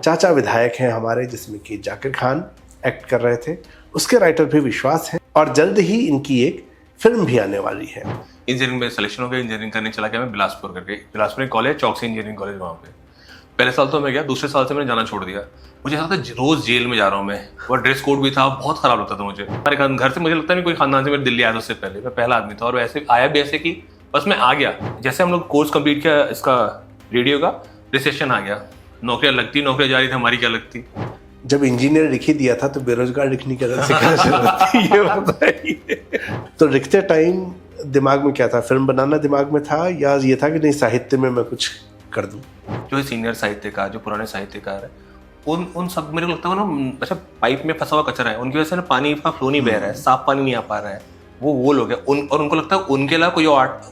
चाचा विधायक हैं हमारे, जिसमें कि जाकिर खान एक्ट कर रहे थे। उसके राइटर भी विश्वास हैं और जल्द ही इनकी एक फिल्म भी आने वाली है। इंजीनियरिंग में सिलेक्शन हो गया, इंजीनियरिंग करने चला गया मैं बिलासपुर करके। बिलासपुर कॉलेज चौकसी इंजीनियरिंग कॉलेज, वहाँ पे पहले साल तो मैं गया, दूसरे साल से मैंने जाना छोड़ दिया। मुझे ऐसा था रोज जेल में जा रहा हूँ मैं, और ड्रेस कोड भी था, बहुत खराब लगता था मुझे। हमारे घर से मुझे लगता नहीं कोई खानदान से मेरे दिल्ली आया था उससे पहले, मैं पहला आदमी था। और वैसे आया भी ऐसे कि बस मैं आ गया। जैसे हम लोग कोर्स कंप्लीट किया इसका रेडियो का, रिसेशन आ गया, नौकरियाँ लगती, नौकरियाँ जा रही थी, हमारी क्या लगती। जब इंजीनियर लिख ही दिया था तो बेरोजगार लिखने की अलग से क्या जरूरत थी, ये बताइए। तो लिखते टाइम दिमाग में क्या था, फिल्म बनाना दिमाग में था या ये था कि नहीं साहित्य में मैं कुछ कर दूं? जो सीनियर साहित्यकार, जो पुराने साहित्यकार है, उन सब मेरे को लगता है ना, अच्छा पाइप में फंसा हुआ कचरा है, उनकी वजह से ना पानी का फ्लो नहीं बह रहा है, साफ पानी नहीं आ पा रहा है। वो लोग हैं और उनको लगता है उनके अलावा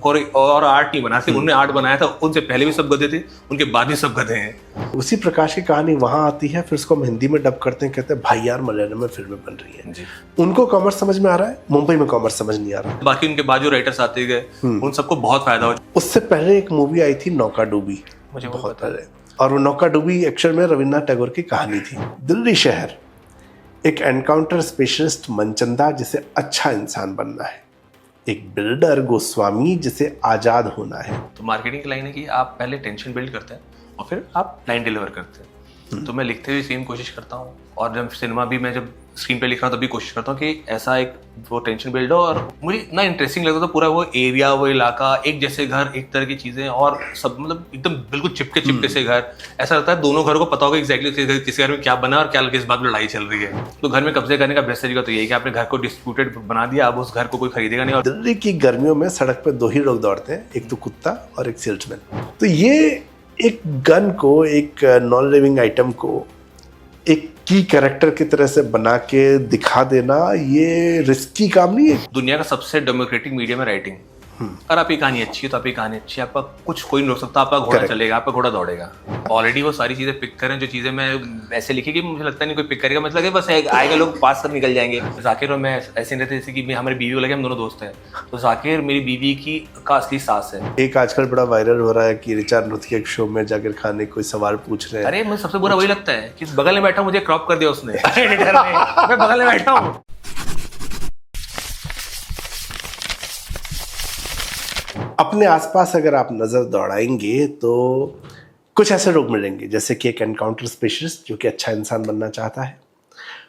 कोई और आर्ट नहीं बना, सिर्फ उन्होंने आर्ट बनाया था, उनसे पहले भी सब गधे थे, उनके बाद भी सब गधे हैं। उसी प्रकाश की कहानी वहां आती है, फिर उसको हम हिंदी में डब करते हैं, कहते हैं भाई यार मलयालम में फिल्में बन रही हैं जी। उनको कॉमर्स समझ में आ रहा है, मुंबई में कॉमर्स समझ नहीं आ रहा है। बाकी उनके बाद जो राइटर्स आते गए उन सबको बहुत फायदा हुआ। उससे पहले एक मूवी आई थी नौका डूबी, मुझे बहुत पहले, और वो नौका डूबी एक्चुअल में रविन्द्रनाथ टैगोर की कहानी थी। दिल्ली शहर, एक एनकाउंटर स्पेशलिस्ट मनचंदा जिसे अच्छा इंसान बनना है, एक बिल्डर गोस्वामी जिसे आजाद होना है। तो मार्केटिंग की लाइन है कि आप पहले टेंशन बिल्ड करते हैं और फिर आप लाइन डिलीवर करते हैं। तो मैं लिखते हुए सेम कोशिश करता हूँ, और जब सिनेमा भी मैं जब स्क्रीन पे लिख रहा हूँ तभी कोशिश करता हूँ कि ऐसा एक वो टेंशन बिल्ड हो, और मुझे इतना इंटरेस्टिंग लगता था पूरा वो एरिया, वो इलाका, एक जैसे घर, एक तरह की चीजें, और सब मतलब एकदम बिल्कुल चिपके से घर। ऐसा लगता है दोनों घरों को पता होगा एग्जैक्टली किस घर में क्या बना और क्या किस बात में लड़ाई चल रही है। तो घर में कब्जे करने का बेस्ट तरीका तो यही कि आपने घर को डिस्प्यूटेड बना दिया, अब उस घर को कोई खरीदेगा नहीं। और दिल्ली की गर्मियों में सड़क पे दो ही लोग दौड़ते हैं, एक तो कुत्ता और एक सेल्समैन। तो ये एक गन को, एक नॉन लिविंग आइटम को एक की कैरेक्टर की तरह से बना के दिखा देना, ये रिस्की काम नहीं है। दुनिया का सबसे डेमोक्रेटिक मीडियम है राइटिंग। अगर आपकी कहानी अच्छी है तो आपकी कहानी अच्छी है, आपका कुछ कोई नहीं रोक सकता, आपका घोड़ा चलेगा, आपका घोड़ा दौड़ेगा। ऑलरेडी वो सारी चीजें पिक करें, जो चीजें मैं ऐसे लिखी कि मुझे लगता नहीं कोई पिक करेगा, मतलब बस आएगा, लोग पास कर निकल जाएंगे। जाकिर और मैं ऐसे नहीं रहते जैसे कि हमारी बीवी को लगे हम दोनों दोस्त हैं, तो जाकिर मेरी बीवी की का असली सास है। एक आजकल बड़ा वायरल हो रहा है कि ऋचा नूत के एक शो में जाकिर खान ने कोई सवाल पूछ रहे हैं। अरे मुझे सबसे बुरा वही लगता है कि बगल में बैठा मुझे क्रॉप कर दिया उसने, मैं बगल में बैठा हूँ। अपने आसपास अगर आप नजर दौड़ाएंगे तो कुछ ऐसे लोग मिलेंगे, जैसे कि एक एनकाउंटर स्पेशलिस्ट जो कि अच्छा इंसान बनना चाहता है,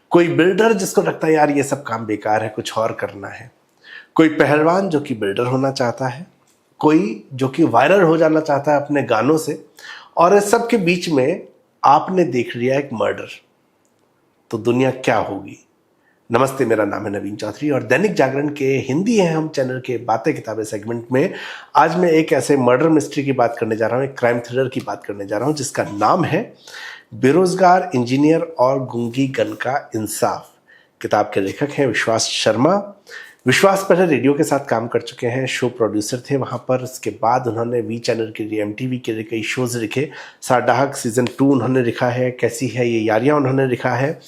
कोई बिल्डर जिसको लगता है यार ये सब काम बेकार है, कुछ और करना है, कोई पहलवान जो कि बिल्डर होना चाहता है, कोई जो कि वायरल हो जाना चाहता है अपने गानों से, और इस सब के बीच में आपने देख लिया एक मर्डर। तो दुनिया क्या होगी? नमस्ते, मेरा नाम है नवीन चौधरी और दैनिक जागरण के हिंदी हैं हम चैनल के बातें किताबें सेगमेंट में आज मैं एक ऐसे मर्डर मिस्ट्री की बात करने जा रहा हूँ, एक क्राइम थ्रिलर की बात करने जा रहा हूँ, जिसका नाम है बेरोजगार इंजीनियर और गूंगी गन का इंसाफ। किताब के लेखक हैं विश्वास शर्मा। विश्वास पहले रेडियो के साथ काम कर चुके हैं, शो प्रोड्यूसर थे वहाँ पर। उसके बाद उन्होंने वी चैनल के लिए, MTV के लिए कई शोज लिखे। साडाहक सीजन 2 उन्होंने लिखा है, कैसी है ये यारियाँ उन्होंने लिखा है,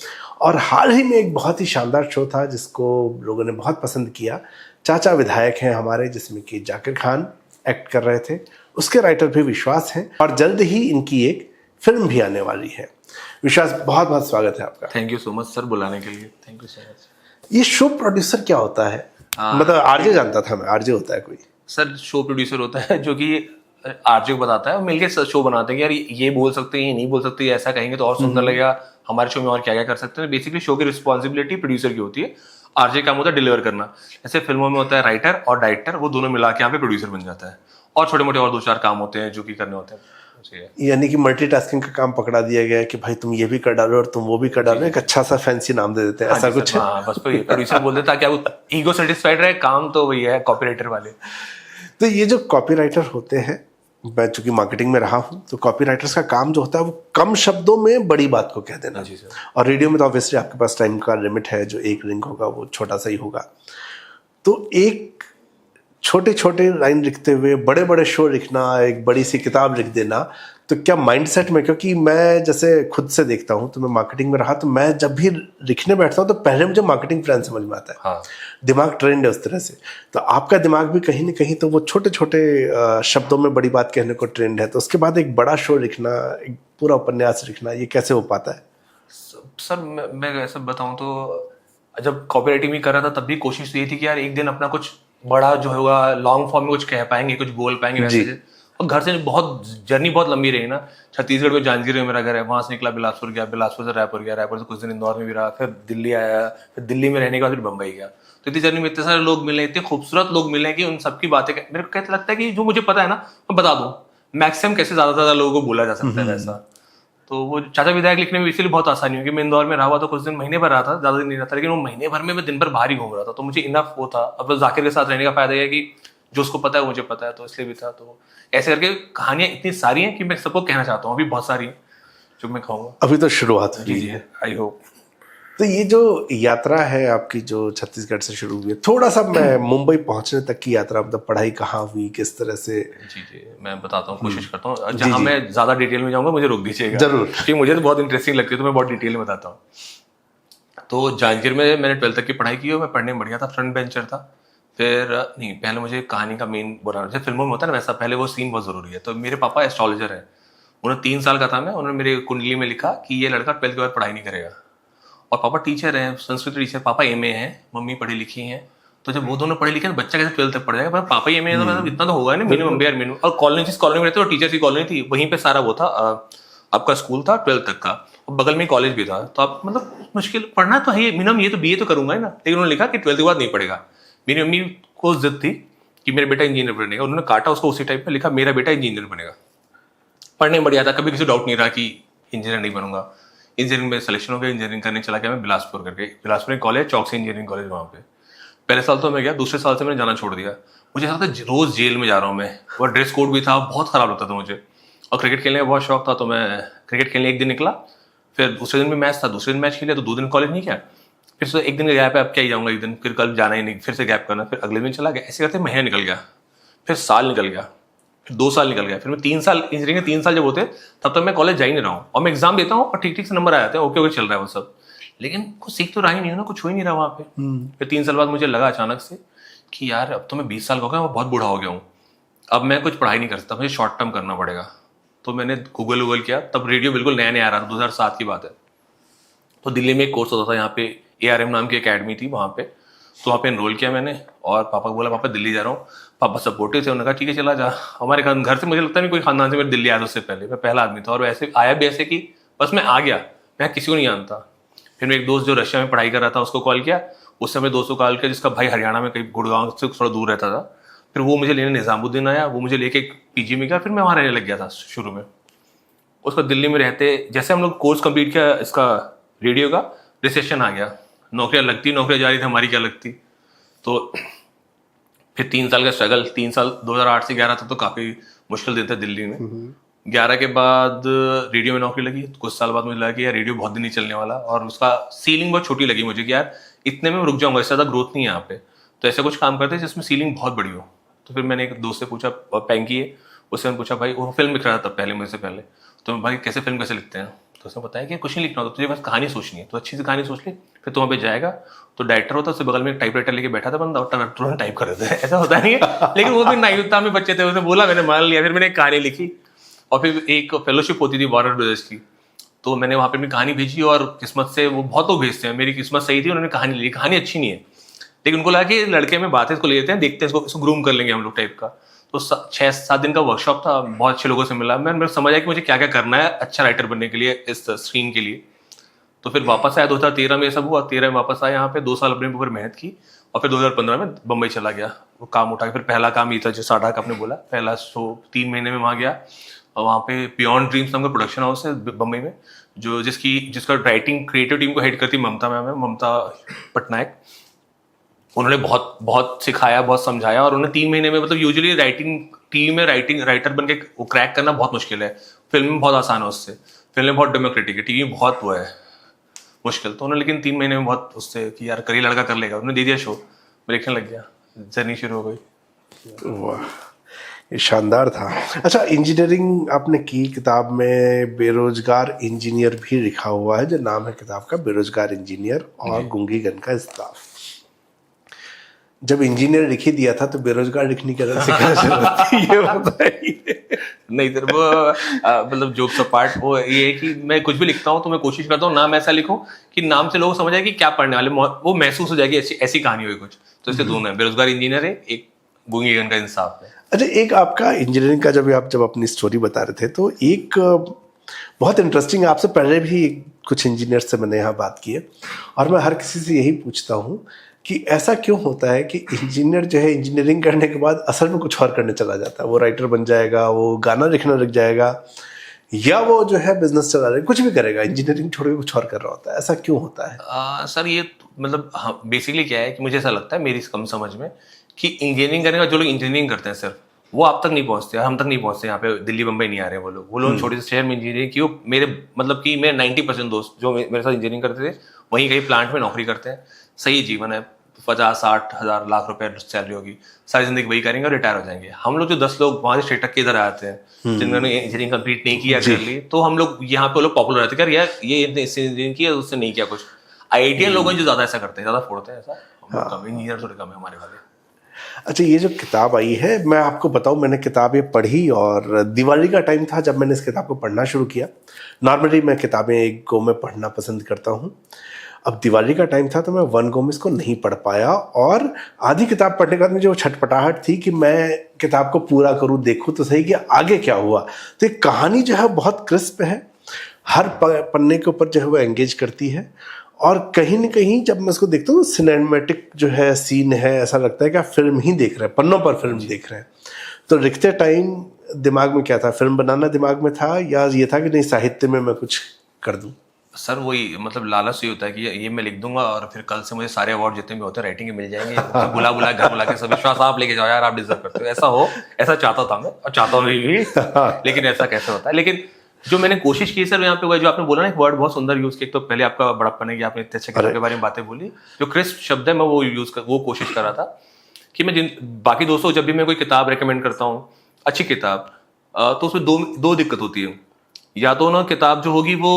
और हाल ही में एक बहुत ही शानदार शो था जिसको लोगों ने बहुत पसंद किया, चाचा विधायक हैं हमारे, जिसमें कि जाकिर खान एक्ट कर रहे थे। उसके राइटर भी विश्वास हैं और जल्द ही इनकी एक फिल्म भी आने वाली है। विश्वास, बहुत बहुत स्वागत है आपका। Thank you so much sir बुलाने के लिए, थैंक यू सो मच। ये शो प्रोड्यूसर क्या होता है? मतलब आरजे जानता था मैं, आरजे होता है कोई? सर शो प्रोड्यूसर होता है जो कि आरजे को बताता है और मिलकर शो बनाते हैं कि यार ये बोल सकते हैं, ये नहीं बोल सकते, ऐसा कहेंगे तो और सुंदर लगेगा, हमारे शो में और क्या क्या कर सकते हैं। बेसिकली शो की रिस्पॉन्सिबिलिटी प्रोड्यूसर की होती है, आरजे काम होता है डिलीवर करना। जैसे फिल्मों में होता है राइटर और डायरेक्टर, वो दोनों मिला के यहाँ पे प्रोड्यूसर बन जाता है, और छोटे मोटे और 2-4 काम होते हैं जो कि करने होते हैं। यानी कि मल्टीटास्किंग का काम पकड़ा दिया गया है कि भाई तुम ये भी कर डालो और तुम वो भी कर डालो, एक अच्छा सा फैंसी नाम दे देते हैं, ऐसा कुछ है? हाँ, बस प्रोड्यूसर बोल देता ताकि वो ईगो सेटिस्फाइड रहे, काम तो वही है कॉपीराइटर वाले। तो ये जो कॉपीराइटर होते हैं, मैं चूंकि मार्केटिंग में रहा हूँ, तो कॉपीराइटर्स का काम जो होता है वो कम शब्दों में बड़ी बात को कह देना। और रेडियो में तो ऑब्वियसली आपके पास टाइम का लिमिट है, जो एक रिंग होगा वो छोटा सा ही होगा। तो एक छोटे छोटे लाइन लिखते हुए बड़े बड़े शो लिखना, एक बड़ी सी किताब लिख देना, तो क्या माइंडसेट में, क्योंकि मैं जैसे खुद से देखता हूँ, तो मैं मार्केटिंग में रहा, तो मैं जब भी लिखने बैठता हूँ तो पहले मुझे मार्केटिंग प्लान समझ में आता है। हाँ। दिमाग ट्रेंड है उस तरह से। तो आपका दिमाग भी कहीं ना कहीं तो वो छोटे छोटे शब्दों में बड़ी बात कहने को ट्रेंड है। तो उसके बाद एक बड़ा शो लिखना, एक पूरा उपन्यास लिखना, ये कैसे हो पाता है? सर मैं ऐसा बताऊं तो जब कॉपी राइटिंग भी कर रहा था तब भी कोशिश ये थी कि यार एक दिन अपना कुछ बड़ा जो होगा लॉन्ग फॉर्म में कुछ कह पाएंगे, कुछ बोल पाएंगे वैसे से। और घर से बहुत जर्नी बहुत लंबी रही ना, छत्तीसगढ़ में जांजगीर में मेरा घर है, वहां से निकला बिलासपुर गया, बिलासपुर से रायपुर गया, रायपुर से कुछ दिन इंदौर में भी रहा, फिर दिल्ली आया, फिर दिल्ली में रहने के बाद फिर बम्बई गया। तो इतनी जर्नी में इतने सारे लोग मिले, इतने खूबसूरत लोग मिले कि उन सबकी बातें मेरे को कहते लगता है कि जो मुझे पता है ना मैं बता दूं, मैक्सिमम कैसे ज्यादा से ज्यादा लोगों को बोला जा सकता है वैसा। तो वो चाचा विधायक लिखने में इसलिए बहुत आसानी हुई कि मैं इंदौर में रहा हुआ तो कुछ दिन महीने भर रहा था, ज्यादा दिन नहीं रहा था, लेकिन वो महीने भर में मैं दिन भर बाहर ही घूम रहा था, तो मुझे इनफ वो था। अब जाकिर के साथ रहने का फायदा है कि जो उसको पता है मुझे पता है, तो इसलिए भी था। तो ऐसे करके कहानियां इतनी सारी हैं कि मैं सबको कहना चाहता हूँ, अभी बहुत सारी हैं जो मैं कहूँगा। अभी तो शुरुआत हुई जी है। I hope. तो ये जो यात्रा है आपकी जो छत्तीसगढ़ से शुरू हुई है, थोड़ा सा मैं मुंबई पहुंचने तक की यात्रा, मतलब पढ़ाई कहाँ हुई, किस तरह से? जी मैं बताता हूँ, कोशिश करता हूँ। जहाँ मैं ज्यादा डिटेल में जाऊंगा मुझे रोक दीजिएगा जरूर, क्योंकि मुझे तो बहुत इंटरेस्टिंग लगती है, तो मैं बहुत डिटेल में बताता हूँ। तो जांजगीर में मैंने 12th तक की पढ़ाई की और मैं पढ़ने में बढ़िया था, फ्रंट बेंचर था। फिर नहीं, पहले मुझे कहानी का मेन बोलना, जैसे फिल्मों में होता है ना वैसा, पहले वो सीन बहुत जरूरी है। तो मेरे पापा एस्ट्रोलॉजर है, उन्हें 3 साल का था मैं, उन्होंने मेरे कुंडली में लिखा कि ये लड़का 12th के बाद पढ़ाई नहीं करेगा। और पापा टीचर हैं, संस्कृत टीचर, पापा एमए हैं, मम्मी पढ़ी लिखी हैं। तो जब वो दोनों पढ़े लिखे तो बच्चा कैसे 12th तक पढ़ जाएगा? पर पापा ही एमए है तो मतलब इतना तो होगा नहीं, मिनिमम बेयर मिनिमम। और कॉलोनी, जिस कॉलोनी में रहते, वो टीचर्स की कॉलोनी थी, वहीं पे सारा वो था, आपका स्कूल था 12th तक का, और बगल में कॉलेज भी था। तो आप मतलब मुश्किल पढ़ना तो है, मिनिमम ये तो बीए तो करूंगा ही ना। लेकिन उन्होंने लिखा कि 12th के बाद नहीं पढ़ेगा। मेरी मम्मी को जिद थी कि मेरा बेटा इंजीनियर बनेगा, उन्होंने काटा उसको उसी टाइप में, लिखा मेरा बेटा इंजीनियर बनेगा। पढ़ने में बढ़िया था, कभी किसी डाउट नहीं रहा कि इंजीनियर नहीं बनूंगा। इंजीनियरिंग में सिलेक्शन हो गया, इंजीनियरिंग करने चला गया मैं बिलासपुर करके, बिलासपुर कॉलेज, चौकसी इंजीनियरिंग कॉलेज वहाँ पे। पहले साल तो मैं गया, दूसरे साल से मैंने जाना छोड़ दिया। मुझे ऐसा था रोज जेल में जा रहा हूँ मैं, और ड्रेस कोड भी था, बहुत खराब लगता था मुझे। और क्रिकेट खेलने का बहुत शौक था, तो मैं क्रिकेट खेलने एक दिन निकला, फिर दूसरे दिन भी मैच था, दूसरे दिन मैच खेला, तो 2 दिन कॉलेज नहीं किया। फिर से एक दिन का गैप है, अब क्या ही जाऊंगा एक दिन, फिर कल जाना ही नहीं, फिर से गैप करना, फिर अगले दिन चला गया। ऐसे करते महीना निकल गया, फिर साल निकल गया, फिर 2 साल निकल गया, फिर मैं 3 साल, इंजीनियरिंग के 3 साल जब होते तब तक मैं कॉलेज जा ही नहीं रहा हूँ। और मैं एग्जाम देता हूँ और ठीक ठीक से नंबर आ जाते हैं, ओके ओके चल रहा है वो सब, लेकिन कुछ सीख तो रहा ही नहीं है ना, कुछ हो ही नहीं रहा वहाँ पे। फिर 3 साल बाद मुझे लगा अचानक से कि यार अब तो मैं 20 साल का हो गया, मैं बहुत बूढ़ा हो गया हूँ, अब मैं कुछ पढ़ाई नहीं कर सकता, मुझे शॉर्ट टर्म करना पड़ेगा। तो मैंने गूगल किया, तब रेडियो बिल्कुल नया नया आ रहा था, 2007 की बात है। तो दिल्ली में एक कोर्स होता था, यहाँ पे ARM नाम की अकेडमी थी वहाँ पे, तो वहाँ पे एनरोल किया मैंने। और पापा को बोला पापा दिल्ली जा रहा हूँ, पापा सपोर्टिव थे, उन्होंने कहा ठीक है चला जा। हमारे घर से मुझे लगता नहीं कोई खानदान से मेरे दिल्ली आया था उससे पहले, मैं पहला आदमी था। और वैसे आया भी ऐसे कि बस मैं आ गया, मैं किसी को नहीं जानता। फिर मेरे एक दोस्त जो रशिया में पढ़ाई कर रहा था उसको कॉल किया, उस समय दोस्तों को कॉल किया जिसका भाई हरियाणा में कहीं गुड़गांव से थोड़ा दूर रहता था। फिर वो मुझे लेने निजामुद्दीन आया, वो मुझे लेके PG में गया, फिर मैं वहाँ रहने लग गया था शुरू में। उसका दिल्ली में रहते जैसे हम लोग कोर्स कंप्लीट किया इसका रेडियो का, रिसेशन आ गया, नौकरियां लगती, नौकरियां जा रही थी, हमारी क्या लगती। तो फिर 3 साल का स्ट्रगल, 3 साल 2008 से 11 तक तो काफी मुश्किल दिन थे दिल्ली में। 11 के बाद रेडियो में नौकरी लगी, कुछ साल बाद मुझे लगा कि यार रेडियो बहुत दिन नहीं चलने वाला, और उसका सीलिंग बहुत छोटी लगी मुझे कि यार इतने में रुक जाऊंगा, इससे ज्यादा ग्रोथ नहीं है यहाँ पे। तो ऐसे कुछ काम करते जिसमें सीलिंग बहुत बड़ी हो। तो फिर मैंने एक दोस्त से पूछा, पैंकी है, उससे मैंने पूछा भाई, वो फिल्म लिख रहा था तब पहले मुझसे पहले, तो भाई कैसे फिल्म कैसे लिखते हैं? तो उसने बताया कि कुछ नहीं लिखना होता, तुझे बस कहानी सोचनी है, तो अच्छी सी कहानी सोच ली, फिर तू वहाँ पे जाएगा, तो डायरेक्टर होता, उससे बगल में एक टाइपराइटर लेके बैठा था बंदा, और तुरंत टाइप कर देता है। ऐसा होता नहीं है, लेकिन वो भी नाइवता में बच्चे थे, उसने बोला, मैंने मान लिया, फिर मैंने एक कहानी लिखी। और फिर एक फेलोशिप होती थी वार्नर ब्रदर्स की, तो मैंने वहाँ पे अपनी कहानी भेजी, और किस्मत से वो बहुत लोग भेजते हैं, मेरी किस्मत सही थी, उन्होंने कहानी ली। कहानी अच्छी नहीं है, लेकिन उनको लगा कि लड़के में बात है, इसको ले लेते हैं, देखते हैं इसको ग्रूम कर लेंगे हम लोग टाइप का। तो 6-7 दिन का वर्कशॉप था, बहुत अच्छे लोगों से मिला, मैंने समझा कि मुझे क्या क्या करना है अच्छा राइटर बनने के लिए, इस स्क्रीन के लिए। तो फिर वापस आया, 2013 में सब हुआ, 13 में वापस आया यहाँ पे, 2 साल अपने ऊपर मेहनत की, और फिर 2015 में बम्बई चला गया वो काम उठा के। फिर पहला काम ये था जो साढ़ा का आपने बोला, पहला शो 3 महीने में वहाँ गया, और वहाँ पे बियॉन्ड ड्रीम्स नाम का प्रोडक्शन हाउस है बम्बई में, जो जिसका राइटिंग क्रिएटिव टीम को हेड करती ममता मैम है, ममता पटनायक। उन्होंने बहुत बहुत सिखाया, बहुत समझाया, और उन्होंने 3 महीने में, मतलब यूजुअली राइटिंग टीम में राइटर बन के वो क्रैक करना बहुत मुश्किल है, फिल्म में बहुत आसान है उससे, फिल्म में बहुत डेमोक्रेटिक है, टीवी में बहुत वो है मुश्किल। तो उन्होंने लेकिन 3 महीने में बहुत उससे कि यार करिए लड़का कर लेगा, उन्होंने दे दिया शो, मैं लिखने लग गया, जर्नी शुरू हो गई। वाह, ये शानदार था। अच्छा, इंजीनियरिंग आपने की, किताब में बेरोजगार इंजीनियर भी लिखा हुआ है, जो नाम है किताब का, बेरोजगार इंजीनियर और गुंगी गन का स्टाफ। जब इंजीनियर लिख ही दिया था तो बेरोजगार लिखने की से क्या जरूरत थी, ये बताइए। नहीं सर, वो मतलब जोक्स अपार्ट, वो ये है कि मैं कुछ भी लिखता हूँ तो मैं कोशिश करता हूँ नाम ऐसा लिखूं कि नाम से लोग समझ आए कि क्या पढ़ने वाले, वो महसूस हो जाएगी ऐसी ऐसी कहानी हुई कुछ। तो इससे दोनों है, बेरोजगार इंजीनियर है, एक गूंगी गन का इंसाफ है। अच्छा, एक आपका इंजीनियरिंग का जब अपनी स्टोरी बता रहे थे तो एक बहुत इंटरेस्टिंग, आपसे पहले भी कुछ इंजीनियर से मैंने यहाँ बात की है और मैं हर किसी से यही पूछता हूँ कि ऐसा क्यों होता है कि इंजीनियर जो है इंजीनियरिंग करने के बाद असल में कुछ और करने चला जाता है। वो राइटर बन जाएगा, वो गाना लिखना लग जाएगा, या वो जो है बिजनेस चला रहा है, कुछ भी करेगा, इंजीनियरिंग छोड़ के कुछ और कर रहा होता है। ऐसा क्यों होता है? सर ये मतलब हाँ, बेसिकली क्या है कि मुझे ऐसा लगता है मेरी कम समझ में कि इंजीनियरिंग करने का जो लोग इंजीनियरिंग करते हैं सर, वो आप तक नहीं पहुंचते, हम तक नहीं पहुंचते, यहाँ पे दिल्ली बम्बई नहीं आ रहे वो लोग छोटे से शहर में इंजीनियरिंग की। वो मेरे मतलब कि मेरे 90% दोस्त जो मेरे साथ इंजीनियरिंग करते थे वहीं कहीं प्लांट में नौकरी करते हैं, सही जीवन है, 50-60 हज़ार लाख रुपए सैलरी होगी, सारी जिंदगी वही करेंगे और रिटायर हो जाएंगे। हम लोग जो 10 लोग वहां से स्टेटक के इधर आते हैं जिन्होंने इंजीनियरिंग कंप्लीट नहीं किया कर ली, तो हम लोग यहाँ पे लोग पॉपुलर रहते हैं, यार ये इंजीनियरिंग किया उससे नहीं किया कुछ। IITian लोग हैं जो ज्यादा ऐसा करते हैं, ज्यादा फोड़ते हैं ऐसा, हम लोग कम, इंजीनियर थोड़े कम है हमारे वाले। अच्छा, ये जो किताब आई है, मैं आपको बताऊं, मैंने किताब ये पढ़ी और दिवाली का टाइम था जब मैंने इस किताब को पढ़ना शुरू किया। नॉर्मली मैं किताबें एक गो में पढ़ना पसंद करता हूँ। अब दिवाली का टाइम था तो मैं वन गो में इसको नहीं पढ़ पाया और आधी किताब पढ़ने के बाद मुझे वो छटपटाहट थी कि मैं किताब को पूरा करूँ, देखूँ तो सही कि आगे क्या हुआ। तो एक कहानी जो है बहुत क्रिस्प है, हर पन्ने के ऊपर जो है वो एंगेज करती है और कहीं ना कहीं जब मैं इसको देखता हूँ सिनेमैटिक जो है सीन है, ऐसा लगता है कि आप फिल्म ही देख रहे हैं, पन्नों पर फिल्म देख रहे हैं। तो लिखते टाइम दिमाग में क्या था, फिल्म बनाना दिमाग में था या ये था कि नहीं साहित्य में मैं कुछ कर दूं? सर वही मतलब लालच ही होता है कि ये मैं लिख दूंगा और फिर कल से मुझे सारे अवार्ड जितने भी होते हैं राइटिंग के मिल जाएंगे, तो बुला घर बुला के सब विश्वास आप लेके जाओ यार, आप डिजर्व करते हो, ऐसा हो, ऐसा चाहता था मैं और चाहता हूँ भी लेकिन ऐसा कैसे होता है। लेकिन जो मैंने कोशिश की सर यहाँ पे वो जो आपने बोला ना एक वर्ड बहुत सुंदर यूज किया, तो पहले आपका बड़प्पन है कि आपने इतने अच्छे किताब के बारे में बातें बोली, जो क्रिस्प शब्द है मैं वो कोशिश कर रहा था कि मैं बाकी दोस्तों जब भी मैं कोई किताब रेकमेंड करता हूँ अच्छी किताब, तो उसमें दो दिक्कत होती है। या तो ना किताब जो होगी वो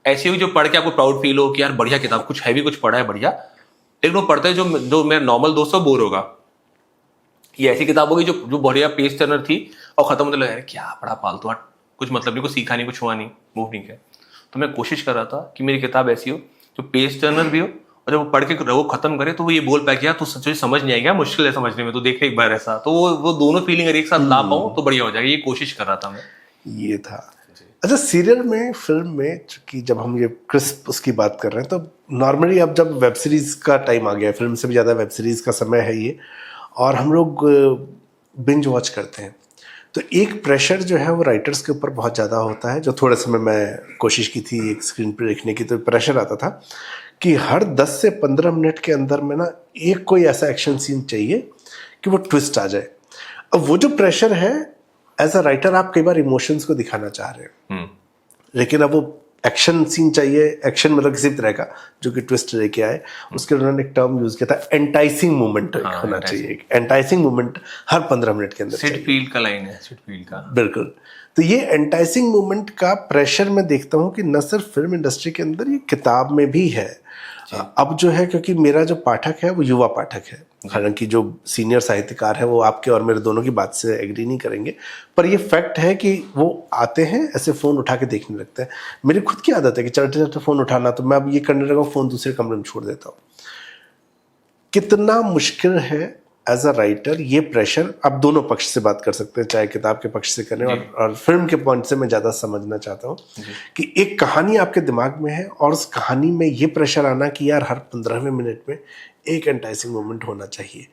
ऐसी हुई जो पढ़ के आपको प्राउड फील हो कि यार बढ़िया किताब, कुछ हैवी कुछ पढ़ा है बढ़िया, लेकिन वो पढ़ते जो मेरा नॉर्मल दोस्त है बोर होगा। ये ऐसी किताब होगी जो बढ़िया पेज टर्नर थी और खत्म होने लगा, क्या पढ़ा फालतू, कुछ मतलब नहीं, कुछ सीखा नहीं, कुछ हुआ नहीं, मूव नहीं किया। तो मैं कोशिश कर रहा था कि मेरी किताब ऐसी हो जो पेज टर्नर भी हो और जब वो पढ़ के वो खत्म करे तो वो ये बोल पाए कि यार तू सच समझ नहीं आएगा, मुश्किल है समझने में, तो देख एक बार ऐसा, तो वो दोनों फीलिंग अगर एक साथ ला पाऊँ तो बढ़िया हो जाएगा, ये कोशिश कर रहा था मैं। ये था। अच्छा, सीरियल में, फिल्म में, चूंकि जब हम ये क्रिस्प उसकी बात कर रहे हैं तो नॉर्मली अब जब वेब सीरीज का टाइम आ गया, फिल्म से भी ज़्यादा वेब सीरीज का समय है ये, और हम लोग बिंज वॉच करते हैं, तो एक प्रेशर जो है वो राइटर्स के ऊपर बहुत ज़्यादा होता है। जो थोड़े समय मैं कोशिश की थी एक स्क्रीन पर लिखने की, तो प्रेशर आता था कि हर 10 से 15 मिनट के अंदर में ना एक कोई ऐसा एक्शन सीन चाहिए कि वो ट्विस्ट आ जाए। अब वो जो प्रेशर है, एज अ राइटर आप कई बार इमोशंस को दिखाना चाह रहे हैं, लेकिन अब वो एक्शन सीन चाहिए, एक्शन मतलब किसी तरह का जो कि ट्विस्ट लेके आए। उसके उन्होंने एक टर्म यूज किया था, एंटाइसिंग मूवमेंट होना चाहिए। एंटाइसिंग मूवमेंट हर 15 मिनट के अंदर। सिड फील्ड का लाइन है, सिड फील्ड का, बिल्कुल। तो ये एंटाइसिंग मूवमेंट का प्रेशर मैं देखता हूँ कि न सिर्फ फिल्म इंडस्ट्री के अंदर, ये किताब में भी है। अब जो है, क्योंकि मेरा जो पाठक है वो युवा पाठक है, हालांकि जो सीनियर साहित्यकार है वो आपके और मेरे दोनों की बात से एग्री नहीं करेंगे, पर ये फैक्ट है कि वो आते हैं ऐसे फ़ोन उठा के देखने लगते हैं। मेरी खुद की आदत है कि चलते चलते फ़ोन उठाना, तो मैं अब ये करने लगा, फ़ोन दूसरे कमरे में छोड़ देता हूँ। कितना मुश्किल है एज अ राइटर ये प्रेशर। आप दोनों पक्ष से बात कर सकते हैं, चाहे किताब के पक्ष से करें और फिल्म के पॉइंट से मैं ज़्यादा समझना चाहता हूँ कि एक कहानी आपके दिमाग में है और उस कहानी में ये प्रेशर आना कि यार हर 15वें मिनट में एक एंटाइसिंग मोमेंट होना चाहिए,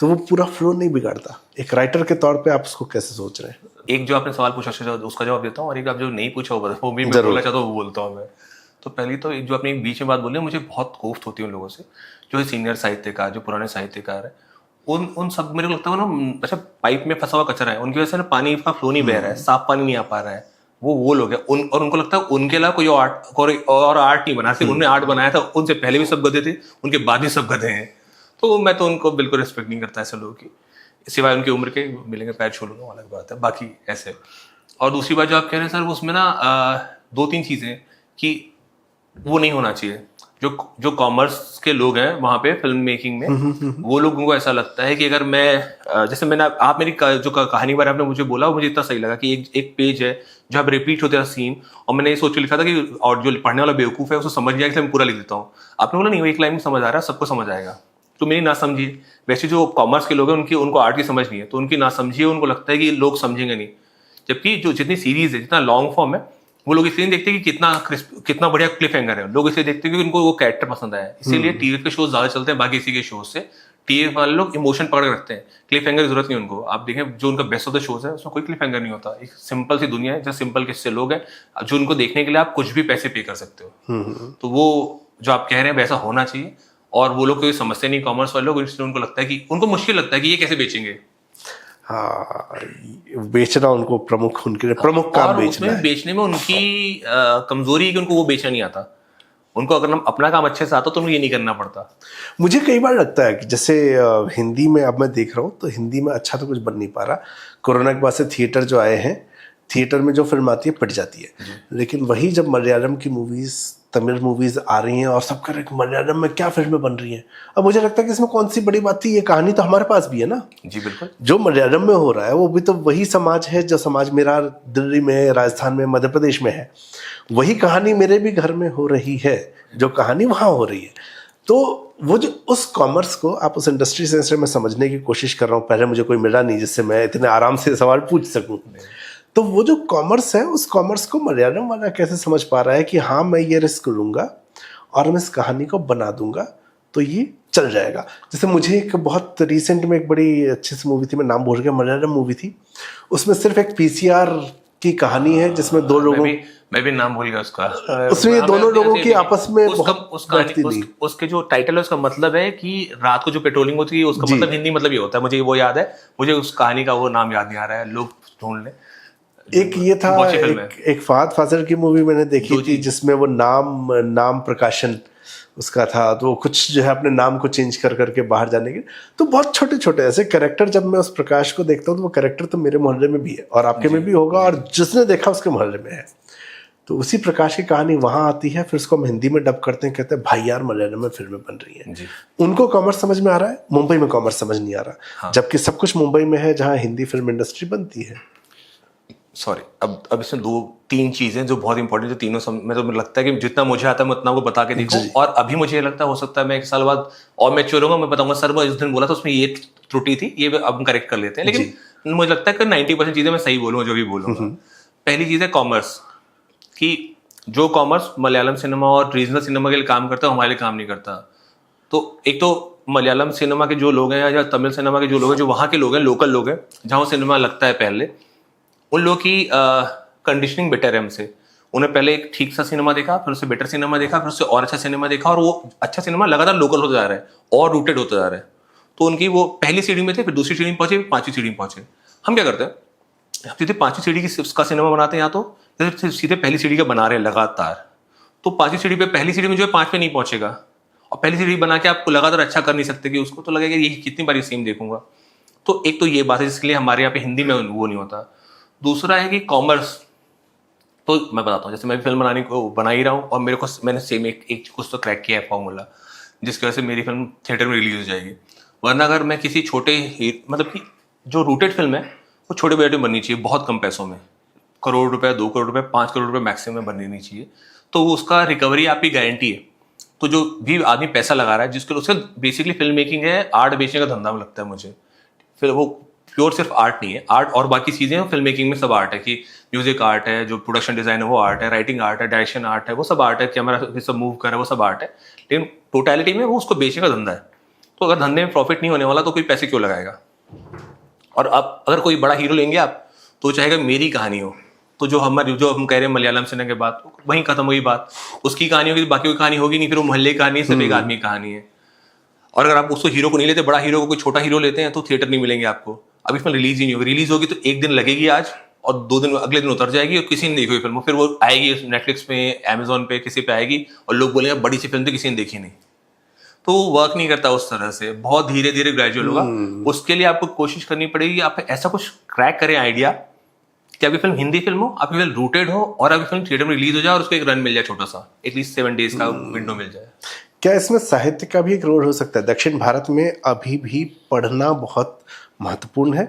तो वो पूरा फ्लो नहीं बिगाड़ता। एक राइटर के तौर पे आप उसको कैसे सोच रहे हैं? एक जो आपने सवाल पूछा उसका जवाब देता हूँ, और एक आप जो नहीं पूछा वो भी मैं बोलना चाहता हूँ, वो बोलता हूँ मैं। तो पहली तो जो आपने बीच में बात बोली, मुझे बहुत कोफ्त होती है उन लोगों से जो सीनियर साहित्यकार, जो पुराने साहित्यकार है, उन सब मेरे को लगता है ना, अच्छा पाइप में फंसा हुआ कचरा है, उनकी वजह से ना पानी का फ्लो नहीं बह रहा है, साफ पानी नहीं आ पा रहा है, वो लोग हैं और उनको लगता है उनके अलावा कोई आर्ट नहीं बना, सिर्फ उन्होंने आर्ट बनाया था, उनसे पहले भी सब गधे थे, उनके बाद भी सब गधे हैं। तो मैं तो उनको बिल्कुल रिस्पेक्ट नहीं करता ऐसे लोगों की, सिवाय उनकी उम्र के, मिलेंगे पैर छू लूंगा अलग बात है, बाकी ऐसे। और दूसरी बात जो आप कह रहे हैं सर, उसमें ना 2-3 चीजें कि वो नहीं होना चाहिए। जो जो कॉमर्स के लोग हैं वहां पे फिल्म मेकिंग में, वो लोगों को ऐसा लगता है कि अगर मैं जैसे मैंने आप मेरी जो कहानी बारे आपने मुझे बोला, वो मुझे इतना सही लगा कि एक पेज है जहाँ रिपीट होते हैं सीन, और मैंने ये सोच के लिखा था कि और जो पढ़ने वाला बेवकूफ है उसको समझ नहीं आया, इसलिए मैं पूरा लिख देता हूँ। आपने बोला नहीं, वो एक लाइन में समझ आ रहा है, सबको समझ आएगा, तो मेरी ना समझिए। वैसे जो कॉमर्स के लोग हैं उनको आर्ट की समझ नहीं है, तो उनकी ना समझिए, उनको लगता है कि लोग समझेंगे नहीं। जबकि जो जितनी सीरीज है, जितना लॉन्ग फॉर्म है, वो लोग इसलिए देखते हैं कि कितना बढ़िया क्लिफ हैंगर है, लोग इसलिए देखते हैं कि उनको वो कैरेक्टर पसंद आया है। इसीलिए टीवी के शोज ज्यादा चलते हैं बाकी किसी के शोज से। टीवी वाले लोग इमोशन पकड़ के रखते हैं, क्लिफ हैंगर की जरूरत नहीं उनको। आप देखें जो उनका बेस्ट ऑफ द शोज है उसमें कोई क्लिफ हैंगर नहीं होता, एक सिंपल सी दुनिया है जहाँ सिंपल किस्से लोग हैं जो उनको देखने के लिए आप कुछ भी पैसे पे कर सकते हो। तो वो जो आप कह रहे हैं वैसा होना चाहिए, और वो लोग कोई समझते नहीं कॉमर्स वाले लोग, इसलिए उनको लगता है कि उनको मुश्किल लगता है कि ये कैसे बेचेंगे। हाँ, बेचना उनको उनके प्रमुख काम बेचना है। बेचने में उनकी कमजोरी है कि उनको वो बेचना नहीं आता। उनको अगर अपना काम अच्छे से आता तो उनको ये नहीं करना पड़ता। मुझे कई बार लगता है कि जैसे हिंदी में अब मैं देख रहा हूँ तो हिंदी में अच्छा तो कुछ बन नहीं पा रहा। कोरोना के बाद से थिएटर जो आए हैं, थिएटर में जो फिल्म आती है पिट जाती है, लेकिन वही जब मलयालम की मूवीज, तमिल मूवीज आ रही हैं और सब कर रहे हैं मलयालम में क्या फिल्में बन रही हैं, अब मुझे लगता है कि इसमें कौन सी बड़ी बात थी, ये कहानी तो हमारे पास भी है ना। जी बिल्कुल। जो मलयालम में हो रहा है वो भी तो वही समाज है जो समाज मेरा दिल्ली में, राजस्थान में, मध्य प्रदेश में है। वही कहानी मेरे भी घर में हो रही है, जो कहानी वहाँ हो रही है। तो वो जो उस कॉमर्स को आप उस इंडस्ट्री से मैं समझने की कोशिश कर रहा हूँ। पहले मुझे कोई मिला नहीं जिससे मैं इतने आराम से सवाल पूछ सकूँ। तो वो जो कॉमर्स है, उस कॉमर्स को मलयालम वाला कैसे समझ पा रहा है कि हाँ मैं ये रिस्क लूँगा और मैं इस कहानी को बना दूंगा तो ये चल जाएगा। जैसे मुझे एक बहुत रिसेंट में एक बड़ी अच्छी सी मूवी थी, मैं नाम भूल गया, मलयालम मूवी थी, उसमें सिर्फ एक पीसीआर की कहानी है जिसमें दो लोगों, मैं भी नाम भूल गया उसका, उसमें ये दोनों लोगों की आपस में उसके जो टाइटल है उसका मतलब है कि रात को जो पेट्रोलिंग होती है उसका मतलब हिंदी मतलब ये होता है। मुझे वो याद है, मुझे उस कहानी का वो नाम याद नहीं आ रहा है, लोग ढूंढ लें। एक ये था, एक फहद फासिल की मूवी मैंने देखी थी जिसमें वो नाम प्रकाशन उसका था, तो कुछ जो है अपने नाम को चेंज कर करके बाहर जाने के। तो बहुत छोटे छोटे ऐसे कैरेक्टर जब मैं उस प्रकाश को देखता हूँ तो वो कैरेक्टर तो मेरे मोहल्ले में भी है और आपके में भी होगा और जिसने देखा उसके मोहल्ले में है। तो उसी प्रकाश की कहानी वहां आती है, फिर उसको हम हिंदी में डब करते हैं, कहते हैं भाई यार मलयालम में फिल्में बन रही हैं। उनको कॉमर्स समझ में आ रहा है, मुंबई में कॉमर्स समझ नहीं आ रहा। जबकि सब कुछ मुंबई में है जहाँ हिंदी फिल्म इंडस्ट्री बनती है। सॉरी, अब इसमें 2-3 चीजें जो बहुत इंपॉर्टेंट, जो तीनों में तो लगता है कि जितना मुझे आता है मैं उतना को बता के देखूं। और अभी मुझे लगता है हो सकता है मैं 1 साल बाद और मैच्योर होगा, मैं बताऊंगा सर मैं इस दिन बोला था उसमें ये त्रुटि थी, ये अब हम करेक्ट कर लेते हैं। लेकिन मुझे लगता है कि 90% चीजें मैं सही बोलूंगा जो भी बोलूंगा। पहली चीज है कॉमर्स, कि जो कॉमर्स मलयालम सिनेमा और रीजनल सिनेमा के लिए काम करता है हमारे लिए काम नहीं करता। तो एक तो मलयालम सिनेमा के जो लोग हैं या तमिल सिनेमा के जो लोग हैं, जो वहाँ के लोग हैं, लोकल लोग हैं जहाँ सिनेमा लगता है पहले, उन लोगों की कंडीशनिंग बेटर है हमसे। उन्हें पहले एक ठीक सा सिनेमा देखा, फिर उससे बेटर सिनेमा देखा, फिर उससे और अच्छा सिनेमा देखा, और वो अच्छा सिनेमा लगातार लोकल होता जा रहा है और रूटेड होता जा रहा है। तो उनकी वो पहली सीढ़ी में थे, फिर दूसरी सीढ़ी में पहुंचे, फिर 5वीं सीढ़ी में पहुंचे। हम क्या करते हैं, हम सीधे 5वीं सीढ़ी का सिनेमा बनाते हैं, या तो सीधे पहली सीढ़ी का बना रहे हैं लगातार। तो 5वीं सीढ़ी पे, पहली सीढ़ी में जो है 5 पे नहीं पहुंचेगा, और पहली सीढ़ी बना के आपको लगातार अच्छा कर नहीं सकते कि उसको तो लगेगा ये कितनी बार सेम देखूंगा। तो एक तो ये बात है जिसके लिए हमारे यहाँ पे हिंदी में वो नहीं होता। दूसरा है कि कॉमर्स, तो मैं बताता हूँ, जैसे मैं भी फिल्म बनाने को बना ही रहा हूँ और मैंने सेम एक कुछ तो क्रैक किया है फॉर्मूला, जिसकी वजह से मेरी फिल्म थिएटर में रिलीज हो जाएगी। वरना अगर मैं किसी छोटे मतलब कि जो रूटेड फिल्म है वो छोटे बजट में बननी चाहिए, बहुत कम पैसों में, 1 करोड़ रुपए, 2 करोड़ रुपए, 5 करोड़ रुपए मैक्सिमम बननी नहीं चाहिए। तो उसका रिकवरी आपकी गारंटी है। तो जो भी आदमी पैसा लगा रहा है, जिसके उसका बेसिकली फिल्म मेकिंग है, आर्ट बेचने का धंधा में लगता है मुझे। फिर वो प्योर सिर्फ आर्ट नहीं है, आर्ट और बाकी चीजें हैं, फिल्म मेकिंग में सब आर्ट है, कि म्यूजिक आर्ट है, जो प्रोडक्शन डिजाइन है वो आर्ट है, राइटिंग आर्ट है, डायरेक्शन आर्ट है, वो सब आर्ट है, कैमरा सब मूव कर रहा है वो सब आर्ट है। लेकिन टोटलिटी में वो उसको बेचने का धंधा है। तो अगर धंधे में प्रॉफिट नहीं होने वाला तो कोई पैसे क्यों लगाएगा। और अब अगर कोई बड़ा हीरो लेंगे आप, तो चाहेगा मेरी कहानी हो। तो जो हम कह रहे हैं मलयालम सिनेमा के बाद वहीं खत्म हुई बात, उसकी कहानी होगी, बाकी कोई कहानी होगी नहीं, फिर वो मोहल्ले की कहानी है, सिर्फ एक आदमी की कहानी है। और अगर आप उसको हीरो को नहीं लेते, बड़ा हीरो को कोई छोटा हीरो लेते हैं, तो थिएटर नहीं मिलेंगे आपको। अब इसमें रिलीज ही नहीं होगी, रिलीज होगी तो 1 दिन लगेगी आज, और 2 दिन अगले दिन उतर जाएगी, और किसी ने देखी हुई फिल्म, फिर वो आएगी नेटफ्लिक्स पे, अमेजोन पे, किसी पे आएगी, और लोग बोलेंगे बड़ी सी फिल्म तो किसी ने देखी नहीं। तो वर्क नहीं करता उस तरह से, बहुत धीरे धीरे ग्रेजुअल होगा। उसके लिए आपको कोशिश करनी पड़ेगी, आप ऐसा कुछ क्रैक करें आइडिया कि आपकी फिल्म हिंदी फिल्म हो, आपकी फिल्म रूटेड हो और आपकी फिल्म थिएटर में रिलीज हो जाए और उसको एक रन मिल जाए छोटा सा, एटलीस्ट 7 days का विंडो मिल जाए। क्या इसमें साहित्य का भी एक रोल हो सकता है? दक्षिण भारत में अभी भी पढ़ना बहुत महत्वपूर्ण है।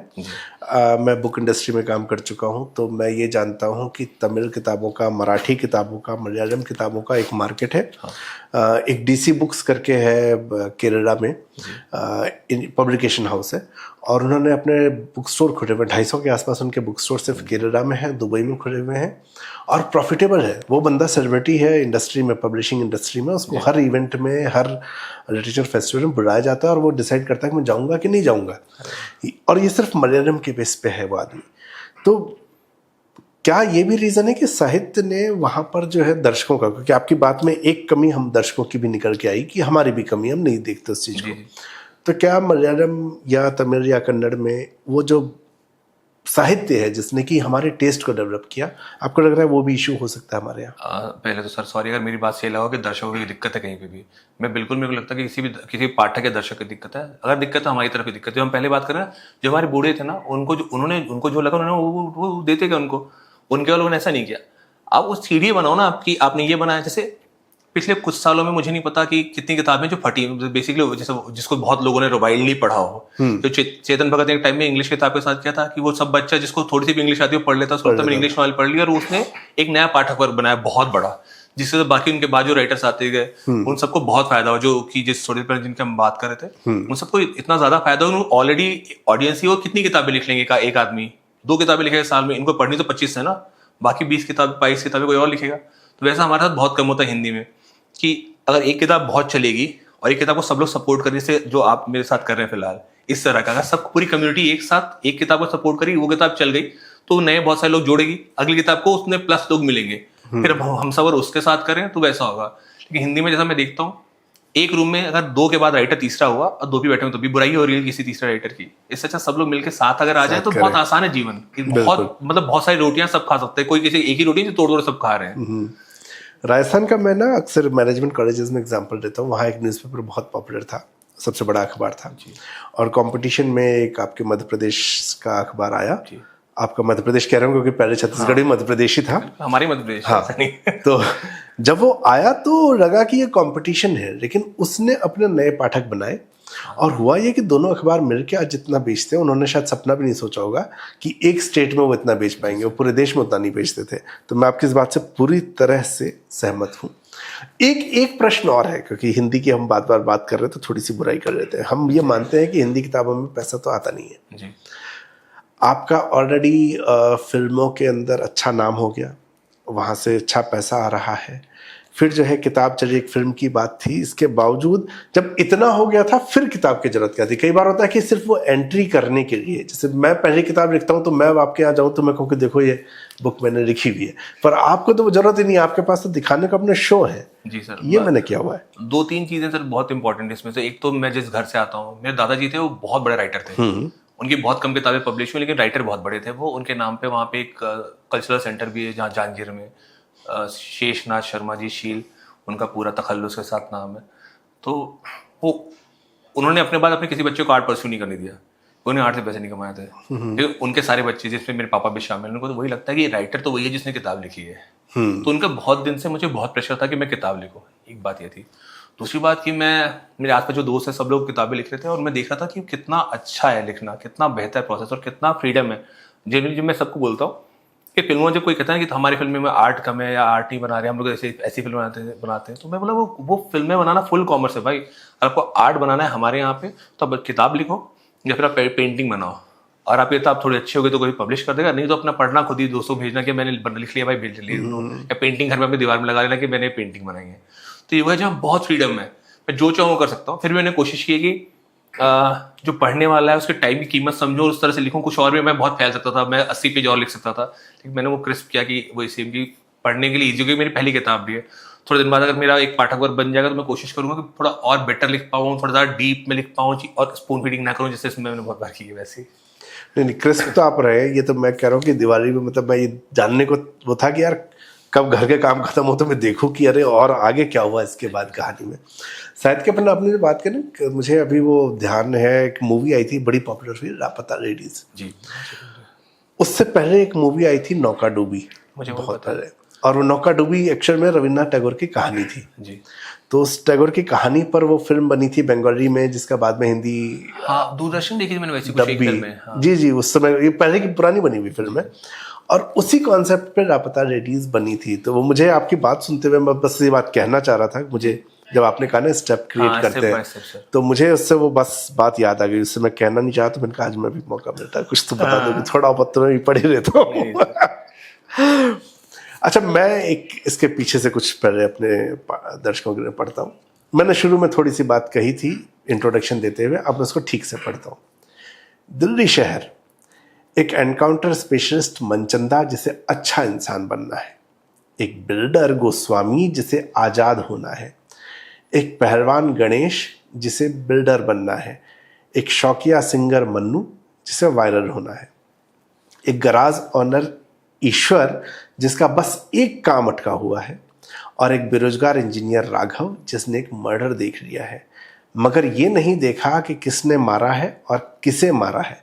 मैं बुक इंडस्ट्री में काम कर चुका हूं, तो मैं ये जानता हूं कि तमिल किताबों का, मराठी किताबों का, मलयालम किताबों का एक मार्केट है। एक डीसी बुक्स करके है केरला में, पब्लिकेशन हाउस है, और उन्होंने अपने बुक स्टोर खुले हुए 250 के आसपास उनके बुक स्टोर सिर्फ केरला में है, दुबई में खुले हुए हैं, और प्रॉफिटेबल है। वो बंदा सेलिब्रिटी है इंडस्ट्री में, पब्लिशिंग इंडस्ट्री में, उसको हर इवेंट में, हर लिटरेचर फेस्टिवल में बुलाया जाता है और वो डिसाइड करता है कि मैं जाऊंगा कि नहीं जाऊंगा। और ये सिर्फ मलयालम के बेस पे है वो आदमी। तो क्या ये भी रीज़न है कि साहित्य ने वहाँ पर जो है दर्शकों का, क्योंकि आपकी बात में एक कमी हम दर्शकों की भी निकल के आई कि हमारी भी कमी, हम नहीं देखते उस चीज़ को। तो क्या मलयालम या तमिल या कन्नड़ में वो जो साहित्य है जिसने कि हमारे टेस्ट को डेवलप किया, आपको लग रहा है वो भी इशू हो सकता है हमारे यहाँ? पहले तो सर सॉरी अगर मेरी बात से लगा कि दर्शकों की दिक्कत है कहीं पे भी, मैं बिल्कुल, मेरे को लगता है कि किसी पाठक या दर्शक की दिक्कत है। अगर दिक्कत है हमारी तरफ की दिक्कत है। जो हम पहले बात करें, जो हमारे बूढ़े थे ना, उनको जो लगा उन्होंने वो देते क्या उनको, उनके वालों ने ऐसा नहीं किया। आप उस सीढ़ी बनाओ ना, आपने ये बनाया। जैसे पिछले कुछ सालों में मुझे नहीं पता कि कितनी किताबें जो फटी, बेसिकली जैसे जिसको बहुत लोगों ने वाइडली पढ़ा हो, तो चेतन भगत ने एक टाइम में इंग्लिश किताब के साथ किया था कि वो सब बच्चा जिसको थोड़ी सी भी इंग्लिश आती है पढ़ लेता, उसको मैंने इंग्लिश नॉवल पढ़ लिया, और उसने एक नया पाठक वर्ग बनाया बहुत बड़ा, जिससे बाकी उनके बाद जो राइटर्स आते गए उन सबको बहुत फायदा हुआ। जो कि जिस थोड़ी देर जिनकी हम बात कर रहे थे, उन सबको इतना ज्यादा फायदा हुआ। ऑलरेडी ऑडियंस ही वो कितनी किताबें लिख लेंगे, एक आदमी 2 किताबें लिखेगा साल में, इनको पढ़नी तो 25 है ना, बाकी 20 किताब 22 किताबें कोई और लिखेगा। तो वैसा हमारे साथ बहुत कम होता है हिंदी में, कि अगर एक किताब बहुत चलेगी और एक किताब को सब लोग सपोर्ट करने से, जो आप मेरे साथ कर रहे हैं फिलहाल, इस तरह का अगर सब पूरी कम्युनिटी एक साथ एक किताब को सपोर्ट करेगी, वो किताब चल गई तो नए बहुत सारे लोग जोड़ेगी, अगली किताब को उसमें प्लस लोग मिलेंगे, फिर हम सब अगर उसके साथ करें तो वैसा होगा। लेकिन हिंदी में जैसा मैं देखता हूँ, एक रूम में अगर 2 के बाद राइटर तीसरा हुआ और 2 भी बैठे हो तो भी बुराई हो रही है किसी तीसरे राइटर की। इससे अच्छा सब लोग मिलकर साथ अगर आ जाए तो बहुत आसान है जीवन। बहुत मतलब बहुत सारी रोटियां सब खा सकते हैं, कोई किसी एक ही रोटी तोड़ तोड़ सब खा रहे हैं। राजस्थान का मैं ना अक्सर मैनेजमेंट कॉलेजेस में एग्जांपल देता हूँ। वहाँ एक न्यूज़पेपर बहुत पॉपुलर था, सबसे बड़ा अखबार था, और कंपटीशन में एक आपके मध्य प्रदेश का अखबार आया। आपका मध्य प्रदेश कह रहा हूँ क्योंकि पहले छत्तीसगढ़ भी मध्य प्रदेश ही था, हमारी मध्य प्रदेश। हाँ। तो जब वो आया तो लगा कि ये कंपटीशन है, लेकिन उसने अपने नए पाठक बनाए, और हुआ ये कि दोनों अखबार मिलकर आज जितना बेचते हैं, उन्होंने शायद सपना भी नहीं सोचा होगा कि एक स्टेट में वो इतना बेच पाएंगे, वो पूरे देश में उतना नहीं बेचते थे। तो मैं आपकी इस बात से पूरी तरह से सहमत हूँ। एक प्रश्न और है, क्योंकि हिंदी की हम बात कर रहे हैं तो थोड़ी सी बुराई कर लेते हैं। हम ये मानते हैं कि हिंदी किताबों में पैसा तो आता नहीं है जी। आपका ऑलरेडी फिल्मों के अंदर अच्छा नाम हो गया, वहाँ से अच्छा पैसा आ रहा है, फिर जो है किताब चली, एक फिल्म की बात थी, इसके बावजूद जब इतना हो गया था फिर किताब की जरूरत क्या थी? कई बार होता है कि सिर्फ वो एंट्री करने के लिए, जैसे मैं पहली किताब लिखता हूँ तो मैं आपके यहाँ जाऊँ तो मैं कहूँ कि देखो ये बुक मैंने लिखी हुई है, पर आपको तो वो जरूरत ही नहीं है, आपके पास तो दिखाने का अपना शो है। जी सर, ये मैंने किया हुआ है। 2-3 चीजें सर बहुत इंपॉर्टेंट है इसमें से। एक तो मैं जिस घर से आता हूँ, मेरे दादाजी थे, वो बहुत बड़े राइटर थे, उनकी बहुत कम किताबें पब्लिश हुई, लेकिन राइटर बहुत बड़े थे वो। उनके नाम पे वहाँ पे एक कल्चरल सेंटर भी है जहाँ जांजगीर में, शेषनाथ शर्मा जी, शील उनका पूरा तखल्लुस के साथ नाम है। तो वो उन्होंने अपने बाद अपने किसी बच्चे को आर्ट परस्यू नहीं करने दिया, उन्होंने आर्ट से पैसे नहीं कमाए थे, क्योंकि उनके सारे बच्चे, जिसमें मेरे पापा भी शामिल, उनको तो वही लगता है कि राइटर तो वही है जिसने किताब लिखी है। तो उनका बहुत दिन से मुझे बहुत प्रेशर था कि मैं किताब लिखूं। एक बात ये थी। दूसरी बात कि मेरे आसपास जो दोस्त है सब लोग किताबें लिख रहे थे, और मैं देख रहा था कि कितना अच्छा है लिखना, कितना बेहतर प्रोसेस और कितना फ्रीडम है। जनरली जो मैं सबको बोलता हूँ कि फिल्मों में जब कोई कहता है कि हमारी फिल्म में आर्ट कम है या आर्ट नहीं बना रहे, हम लोग ऐसी फिल्म बनाते हैं, तो मैं बोला वो फिल्में बनाना फुल कॉमर्स है भाई। अगर आपको आर्ट बनाना है हमारे यहाँ पे तो आप किताब लिखो या फिर आप पेंटिंग बनाओ, और आपकी किताब थोड़ी अच्छी होगी तो कोई पब्लिश कर देगा, नहीं तो अपना पढ़ना खुद ही, दोस्तों भेजना कि मैंने लिख लिया भाई, भेज लिया, या पेंटिंग घर में अपनी दीवार में लगा लेना कि मैंने पेंटिंग बनाई है। तो ये वह जहाँ बहुत फ्रीडम है, मैं जो चाहूँ कर सकता हूँ। फिर मैंने कोशिश की कि जो पढ़ने वाला है उसके टाइम की कीमत समझो, उस तरह से लिखूं। कुछ और भी मैं बहुत फैल सकता था, मैं 80 पेज और लिख सकता था, लेकिन मैंने वो क्रिस्प किया कि वो इसी की पढ़ने के लिए ईजी, क्योंकि मेरी पहली किताब भी है। थोड़े दिन बाद अगर मेरा एक पाठक वर्ग बन जाएगा तो मैं कोशिश करूंगा कि थोड़ा और बेटर लिख पाऊँ, थोड़ा ज़्यादा डीप में लिख पाऊँ, और स्पून फीडिंग ना करूँ, जैसे इसमें मैंने बहुत बार की है। वैसे नहीं, क्रिस्प तो आप रहे। ये तो मैं कह रहा हूँ कि दिवाली में, मतलब मैं ये जानने को वो था कि यार कब घर के काम खत्म हो तो मैं देखूं कि अरे और आगे क्या हुआ इसके बाद कहानी में। शायद के अपन आपने जो बात करी, मुझे अभी वो ध्यान है, एक मूवी आई थी बड़ी पॉपुलर हुई, लापता लेडीज जी। उससे पहले एक मूवी आई थी नौका डूबी, मुझे वो बहुत पता है। पहले, और वो नौका डूबी एक्चुअल में रविन्द्रनाथ टैगोर की कहानी थी। जी तो उस टैगोर की कहानी पर वो फिल्म बनी थी बंगाली में, जिसका बाद में हिंदी हाँ, दूरदर्शन देखी थी मैंने वैसी कुछ डब एक भी। फिल्म है। हाँ। जी जी, उस समय ये पहले की पुरानी बनी हुई फिल्म है, और उसी कॉन्सेप्ट पे लापता लेडीज बनी थी। तो वो मुझे आपकी बात सुनते हुए मैं बस ये बात कहना चाह रहा था, मुझे जब आपने कहा ना स्टेप क्रिएट हाँ, करते step by हैं, step, sir। तो मुझे उससे वो बस बात याद आ गई। उससे मैं कहना नहीं चाहता, मैंने कहा आज मैं भी मौका मिलता है कुछ तो बता दो कि थोड़ा बहुत तो मैं भी पढ़े रहता हूँ। अच्छा, मैं एक इसके पीछे से कुछ पहले अपने दर्शकों के लिए पढ़ता हूँ। मैंने शुरू में थोड़ी सी बात कही थी इंट्रोडक्शन देते हुए, अब मैं उसको ठीक से पढ़ता हूँ। दिल्ली शहर, एक एनकाउंटर स्पेशलिस्ट मनचंदा जिसे अच्छा इंसान बनना है, एक बिल्डर गोस्वामी जिसे आज़ाद होना है, एक पहलवान गणेश जिसे बिल्डर बनना है, एक शौकिया सिंगर मन्नू जिसे वायरल होना है, एक गराज ऑनर ईश्वर जिसका बस एक काम अटका हुआ है, और एक बेरोजगार इंजीनियर राघव जिसने एक मर्डर देख लिया है, मगर ये नहीं देखा कि किसने मारा है और किसे मारा है,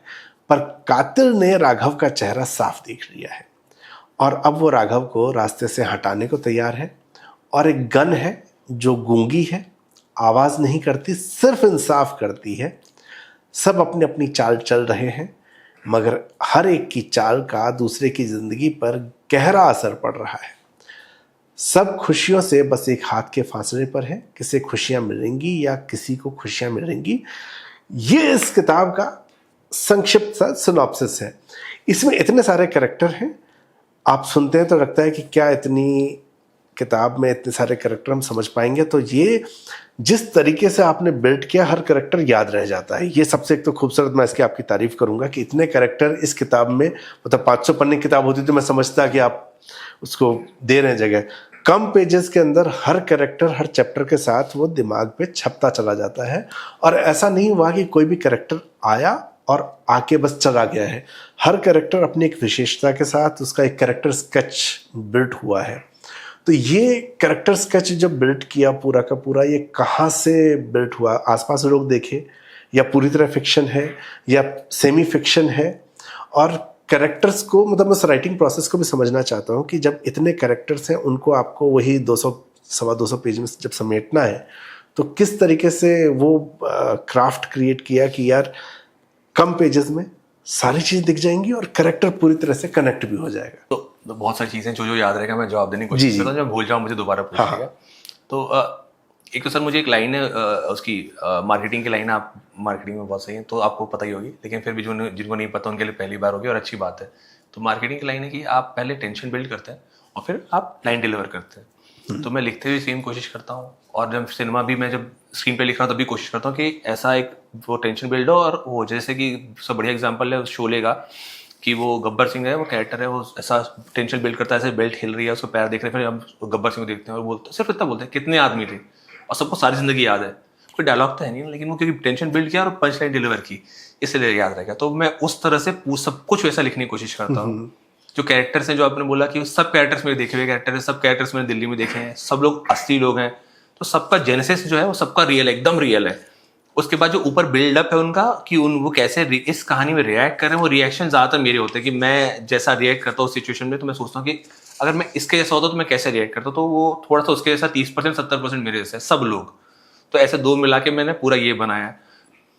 पर कातिल ने राघव का चेहरा साफ देख लिया है, और अब वो राघव को रास्ते से हटाने को तैयार है। और एक गन है जो गूंगी है, आवाज़ नहीं करती, सिर्फ इंसाफ करती है। सब अपनी अपनी चाल चल रहे हैं, मगर हर एक की चाल का दूसरे की जिंदगी पर गहरा असर पड़ रहा है। सब खुशियों से बस एक हाथ के फासले पर है, किसे खुशियां मिलेंगी या किसी को खुशियां मिलेंगी। ये इस किताब का संक्षिप्त सा सिनॉप्सिस है। इसमें इतने सारे कैरेक्टर हैं, आप सुनते हैं तो लगता है कि क्या इतनी किताब में इतने सारे कैरेक्टर हम समझ पाएंगे। तो ये जिस तरीके से आपने बिल्ड किया, हर कैरेक्टर याद रह जाता है। ये सबसे एक तो खूबसूरत, मैं इसकी आपकी तारीफ करूंगा कि इतने कैरेक्टर इस किताब में, मतलब 500 पन्ने की किताब होती तो मैं समझता कि आप उसको दे रहे हैं जगह। कम पेजेस के अंदर हर कैरेक्टर हर चैप्टर के साथ वो दिमाग पे छपता चला जाता है, और ऐसा नहीं हुआ कि कोई भी कैरेक्टर आया और आके बस चला गया है। हर कैरेक्टर अपनी एक विशेषता के साथ उसका एक कैरेक्टर स्केच बिल्ड हुआ है। तो ये कैरेक्टर स्केच जो बिल्ड किया पूरा का पूरा, ये कहाँ से बिल्ड हुआ? आसपास लोग देखे, या पूरी तरह फिक्शन है या सेमी फिक्शन है? और कैरेक्टर्स को, मतलब मैं उस राइटिंग प्रोसेस को भी समझना चाहता हूँ कि जब इतने कैरेक्टर्स हैं उनको आपको वही 200 सवा 200 पेज में जब समेटना है, तो किस तरीके से वो क्राफ्ट क्रिएट किया कि यार कम पेजेस में सारी चीज़ दिख जाएंगी और कैरेक्टर पूरी तरह से कनेक्ट भी हो जाएगा। तो बहुत सारी चीज़ें जो याद रहेगा मैं जवाब देने की जी, कोशिश जी। करता हूँ, जब भूल जाऊँ मुझे दोबारा पूछिएगा। तो एक तो सर मुझे एक लाइन है उसकी मार्केटिंग की लाइन, आप मार्केटिंग में बहुत सही है तो आपको पता ही होगी, लेकिन फिर भी जिनको नहीं पता उनके लिए पहली बार होगी और अच्छी बात है। तो मार्केटिंग की लाइन है कि आप पहले टेंशन बिल्ड करते हैं और फिर आप लाइन डिलीवर करते हैं। तो मैं लिखते हुए सेम कोशिश करता हूँ, और जब सिनेमा भी मैं जब स्क्रीन पे लिख रहा हूँ तब भी कोशिश करता हूँ कि ऐसा एक वो टेंशन बिल्ड हो, और वो जैसे कि सब बढ़िया एग्जाम्पल है उस शोले का कि वो गब्बर सिंह है, वो कैरेक्टर है, वो ऐसा टेंशन बिल्ड करता है, ऐसे बेल्ट हिल रही है, उसको पैर देख रहे हैं, फिर हम गब्बर सिंह को देखते हैं और बोलते सिर्फ इतना बोलते हैं कितने आदमी थे, और सबको सारी जिंदगी याद है। कोई डायलॉग तो है नहीं, लेकिन वो क्योंकि टेंशन बिल्ड किया और पंच लाइन डिलीवर की, इसलिए याद रहेगा। तो मैं उस तरह से सब कुछ वैसा लिखने की कोशिश करता हूँ। जो कैरेक्टर्स हैं, जो आपने बोला कि सब कैरेक्टर्स मेरे देखे हुए कैरेक्टर हैं, सब कैरेक्टर्स मैंने दिल्ली में देखे हैं, सब लोग असली लोग हैं, तो सबका जेनेसिस जो है वो सबका रियल है, एकदम रियल है। उसके बाद जो ऊपर बिल्डअप है उनका कि वो कैसे इस कहानी में रिएक्ट कर रहे हैं, वो रिएक्शन ज़्यादातर मेरे होते हैं कि मैं जैसा रिएक्ट करता हूँ उस सिचुएशन में, तो मैं सोचता हूँ कि अगर मैं इसके जैसा होता तो मैं कैसे रिएक्ट करता, तो वो थोड़ा सा उसके जैसा 30% 70% मेरे जैसा है सब लोग। तो ऐसे दो मिला के मैंने पूरा ये बनाया है।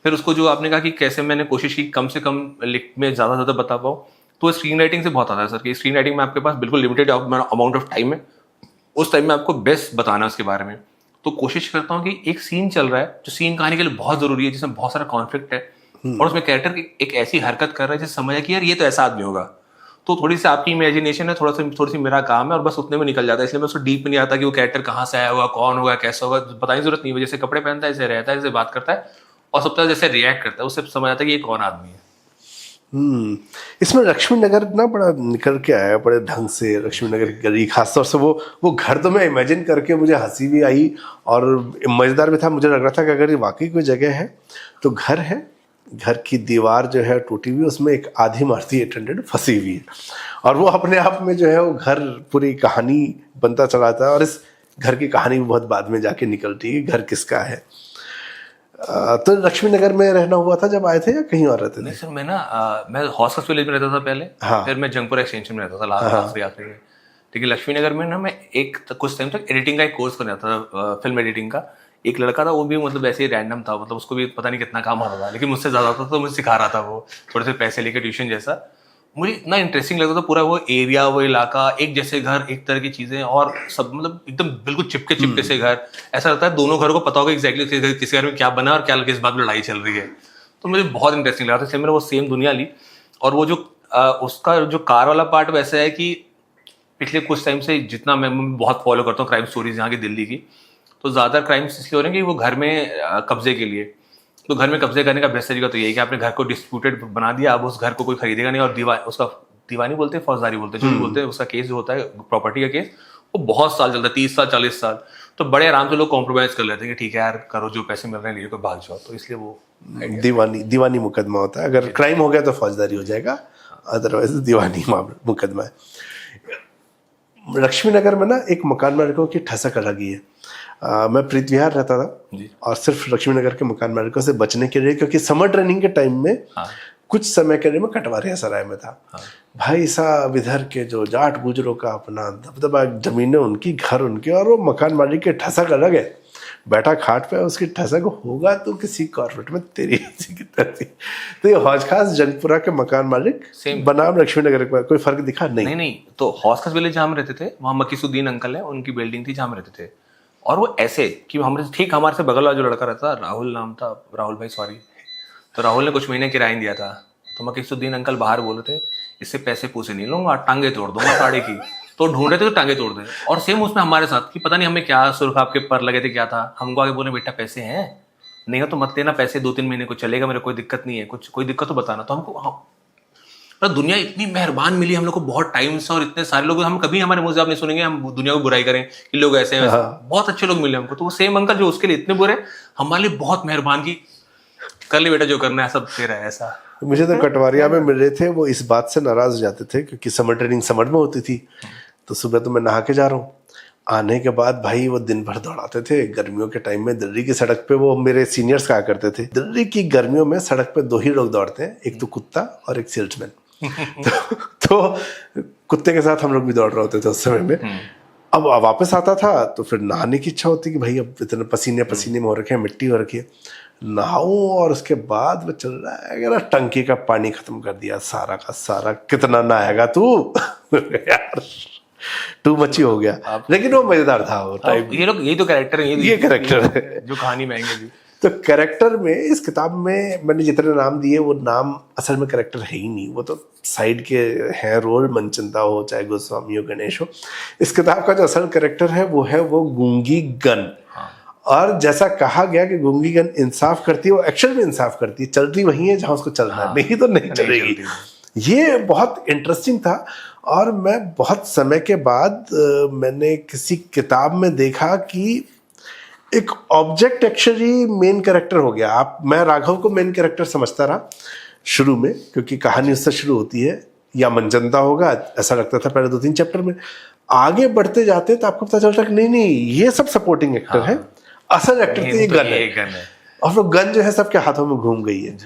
फिर उसको जो आपने कहा कि कैसे मैंने कोशिश की कम से कम लिख में ज़्यादा से ज़्यादा बता पाऊँ, तो स्क्रीन राइटिंग से बहुत आता है सर कि स्क्रीन राइटिंग में आपके पास बिल्कुल लिमिटेड अमाउंट ऑफ टाइम है, उस टाइम में आपको बेस्ट बताना है उसके बारे में। तो कोशिश करता हूँ कि एक सीन चल रहा है जो सीन कहानी के लिए बहुत जरूरी है, जिसमें बहुत सारा कॉन्फ्लिक्ट है, और उसमें कैरेक्टर एक ऐसी हरकत कर रहा है जिससे समझ है कि यार ये तो ऐसा आदमी होगा। तो थोड़ी सी आपकी इमेजिनेशन है, थोड़ी सी मेरा काम है, और बस उतने में निकल जाता है। इसलिए मैं उसको डीप में नहीं आता कि वो कैरेक्टर कहाँ से आया होगा, कौन होगा, कैसा होगा, बताने की जरूरत नहीं है। जैसे कपड़े पहनता है, जैसे रहता है, जैसे बात करता है, और सबसे जैसे रिएक्ट करता है, उससे समझ आता है कि ये कौन आदमी है। इसमें लक्ष्मी नगर ना बड़ा निकल के आया बड़े ढंग से। लक्ष्मी नगर की गली, खासतौर से वो घर तो मैं इमेजिन करके मुझे हंसी भी आई और मज़ेदार भी था। मुझे लग रहा था कि अगर ये वाकई कोई जगह है तो घर है, घर की दीवार जो है टूटी हुई, उसमें एक आधी मारुति 800 फंसी हुई है, और वो अपने आप में जो है वो घर पूरी कहानी बनता चला था। और इस घर की कहानी भी बहुत बाद में जाके निकलती है, घर किसका है। तो लक्ष्मी नगर में रहना हुआ था जब आए थे या कहीं और रहते नहीं थे? सर, मैं ना मैं हॉस्टस विलेज में रहता था पहले। हाँ। फिर मैं जंगपुर एक्सटेंशन में रहता था आखिरी आखिरी में। ठीक है, लक्ष्मी नगर में ना मैं कुछ टाइम तक एडिटिंग का एक कोर्स कर रहा था, फिल्म एडिटिंग का। एक लड़का था, वो भी मतलब ऐसे ही रैंडम था, मतलब उसको भी पता नहीं कितना काम आ रहा था, लेकिन मुझसे ज़्यादा था तो मुझे सिखा रहा था वो, थोड़े से पैसे लेके ट्यूशन जैसा। मुझे इतना इंटरेस्टिंग लगता था, पूरा वो एरिया, वो इलाका, एक जैसे घर, एक तरह की चीज़ें, और सब मतलब एकदम बिल्कुल चिपके चिपके से घर। ऐसा लगता है दोनों घरों को पता होगा एग्जैक्टली किस घर में क्या बना और क्या किस बात में लड़ाई चल रही है। तो मुझे बहुत इंटरेस्टिंग लगा था, इसलिए मैंने वो सेम दुनिया ली। और वो जो उसका जो कार वाला पार्ट वैसा है कि पिछले कुछ टाइम से जितना मैं बहुत फॉलो करता हूँ क्राइम स्टोरीज यहाँ की दिल्ली की, तो ज़्यादातर क्राइम्स इसलिए हो रहे हैं कि वो घर में कब्जे के लिए। तो घर में कब्जे करने का बेस्ट तरीका तो यही कि आपने घर को डिस्प्यूटेड बना दिया, अब उस घर को कोई खरीदेगा नहीं, और उसका दीवानी बोलते हैं, फौजदारी बोलते हैं, जो भी बोलते हैं, उसका केस जो होता है प्रॉपर्टी का केस, वो बहुत साल चलता है, 30 साल 40 साल। तो बड़े आराम से लोग कॉम्प्रोमाइज कर लेते हैं कि ठीक है यार, करो, जो पैसे मिल रहे हैं लिए, कोई भाग जाओ। तो इसलिए वो दीवानी मुकदमा होता है। अगर क्राइम हो गया तो फौजदारी हो जाएगा, अदरवाइज दीवानी मुकदमा है। लक्ष्मी नगर में ना एक मकान मालिकों की ठसक अलग ही है। मैं प्रीत विहार रहता था और सिर्फ लक्ष्मी नगर के मकान मालिकों से बचने के लिए, क्योंकि समर ट्रेनिंग के टाइम में कुछ समय के लिए मैं कटवारिया सराय में था। भाई साहब, इधर के जो जाट गुजरों का अपना दबदबा, जमीनें उनकी, घर उनके, और वो मकान मालिक की ठसक अलग है। बैठा खाट पे, उसकी ठसक होगा तो किसी कॉर्पोरेट में तेरी की तरह। तो ये हौज खास जंगपुरा के मकान मालिक बनाम लक्ष्मी नगर का कोई फर्क दिखा? नहीं। तो हौज खास विलेज जहाँ हम रहते थे, वहाँ मकीसुद्दीन अंकल है, उनकी बिल्डिंग थी जहाँ हम रहते थे। और वो ऐसे कि हमारे से बगल वाला जो लड़का रहता, राहुल नाम था, राहुल भाई सॉरी, तो राहुल ने कुछ महीने किराया दिया था। तो मकीसुद्दीन अंकल बाहर बोले थे, इससे पैसे पूसे नहीं लूंगा, टांगे तोड़ दूंगा साड़े की। तो ढूंढ रहे थे तो टांगे तोड़ दे। और सेम उसमें हमारे साथ कि पता नहीं हमें क्या सुर्ख आपके पर लगे थे, क्या था। हमको आगे बोले, बेटा पैसे हैं, नहीं हो तो मत लेना, पैसे 2-3 महीने को चलेगा, मेरे कोई दिक्कत नहीं है, कुछ कोई दिक्कत तो बताना। तो हमको पर दुनिया इतनी मेहरबान मिली हम लोग को बहुत टाइम से, और इतने सारे लोग, हम कभी हमारे मुंह से आप नहीं सुनेंगे हम दुनिया को बुराई करें कि लोग ऐसे हैं। बहुत अच्छे लोग मिले हमको। तो वो सेम अंकल जो उसके लिए इतने बुरे, हमारे लिए बहुत मेहरबान की, कर ले बेटा जो करना है, सब तेरा है। ऐसा मुझे तो कटवारिया में मिल रहे थे, वो इस बात से नाराज हो जाते थे क्योंकि समर ट्रेनिंग समर में होती थी। तो सुबह तो मैं नहा के जा रहा हूँ, आने के बाद भाई वो दिन भर दौड़ाते थे। गर्मियों के टाइम में दिल्ली की सड़क पे, वो मेरे सीनियर्स कहा करते थे, दिल्ली की गर्मियों में सड़क पे 2 ही लोग दौड़ते हैं, एक तो कुत्ता और एक सेल्समैन। तो कुत्ते के साथ हम लोग भी दौड़ रहे होते थे उस समय में। अब वापस आता था तो फिर नहाने की इच्छा होती कि भाई अब इतने पसीने पसीने में हो रखे हैं, मिट्टी हो रखी है, नहाऊं। और उसके बाद वो चल रहा है अगर टंकी का पानी खत्म कर दिया सारा का सारा, कितना नहाएगा तू यार, टू मची हो गया। लेकिन वो मजेदार था वो टाइम। ये लोग, यही तो कैरेक्टर है, ये कैरेक्टर है जो कहानी में आएंगे। तो कैरेक्टर में इस किताब में मैंने जितने नाम दिए, वो नाम असल में कैरेक्टर है ही नहीं, वो तो साइड के हैं रोल। मनचंदा हो, चाहे गोस्वामी हो, गणेश हो। इस किताब का जो असल कैरेक्टर है वो गूंगी गन। और जैसा कहा गया कि गूंगी गन इंसाफ करती है, वो एक्शन में इंसाफ करती है, चलती वही है जहां उसको चलना है, नहीं तो नहीं चलेगी। ये बहुत इंटरेस्टिंग था। और मैं बहुत समय के बाद मैंने किसी किताब में देखा कि एक ऑब्जेक्ट एक्चुअली मेन कैरेक्टर हो गया। मैं राघव को मेन कैरेक्टर समझता रहा शुरू में, क्योंकि कहानी उससे शुरू होती है, या मनचंदा होगा ऐसा लगता था पहले 2-3 चैप्टर में। आगे बढ़ते जाते तो आपको पता चलता कि नहीं ये सब सपोर्टिंग एक्टर है, असल एक्टर तो ये गन है। और वो गन जो है सबके हाथों में घूम गई है।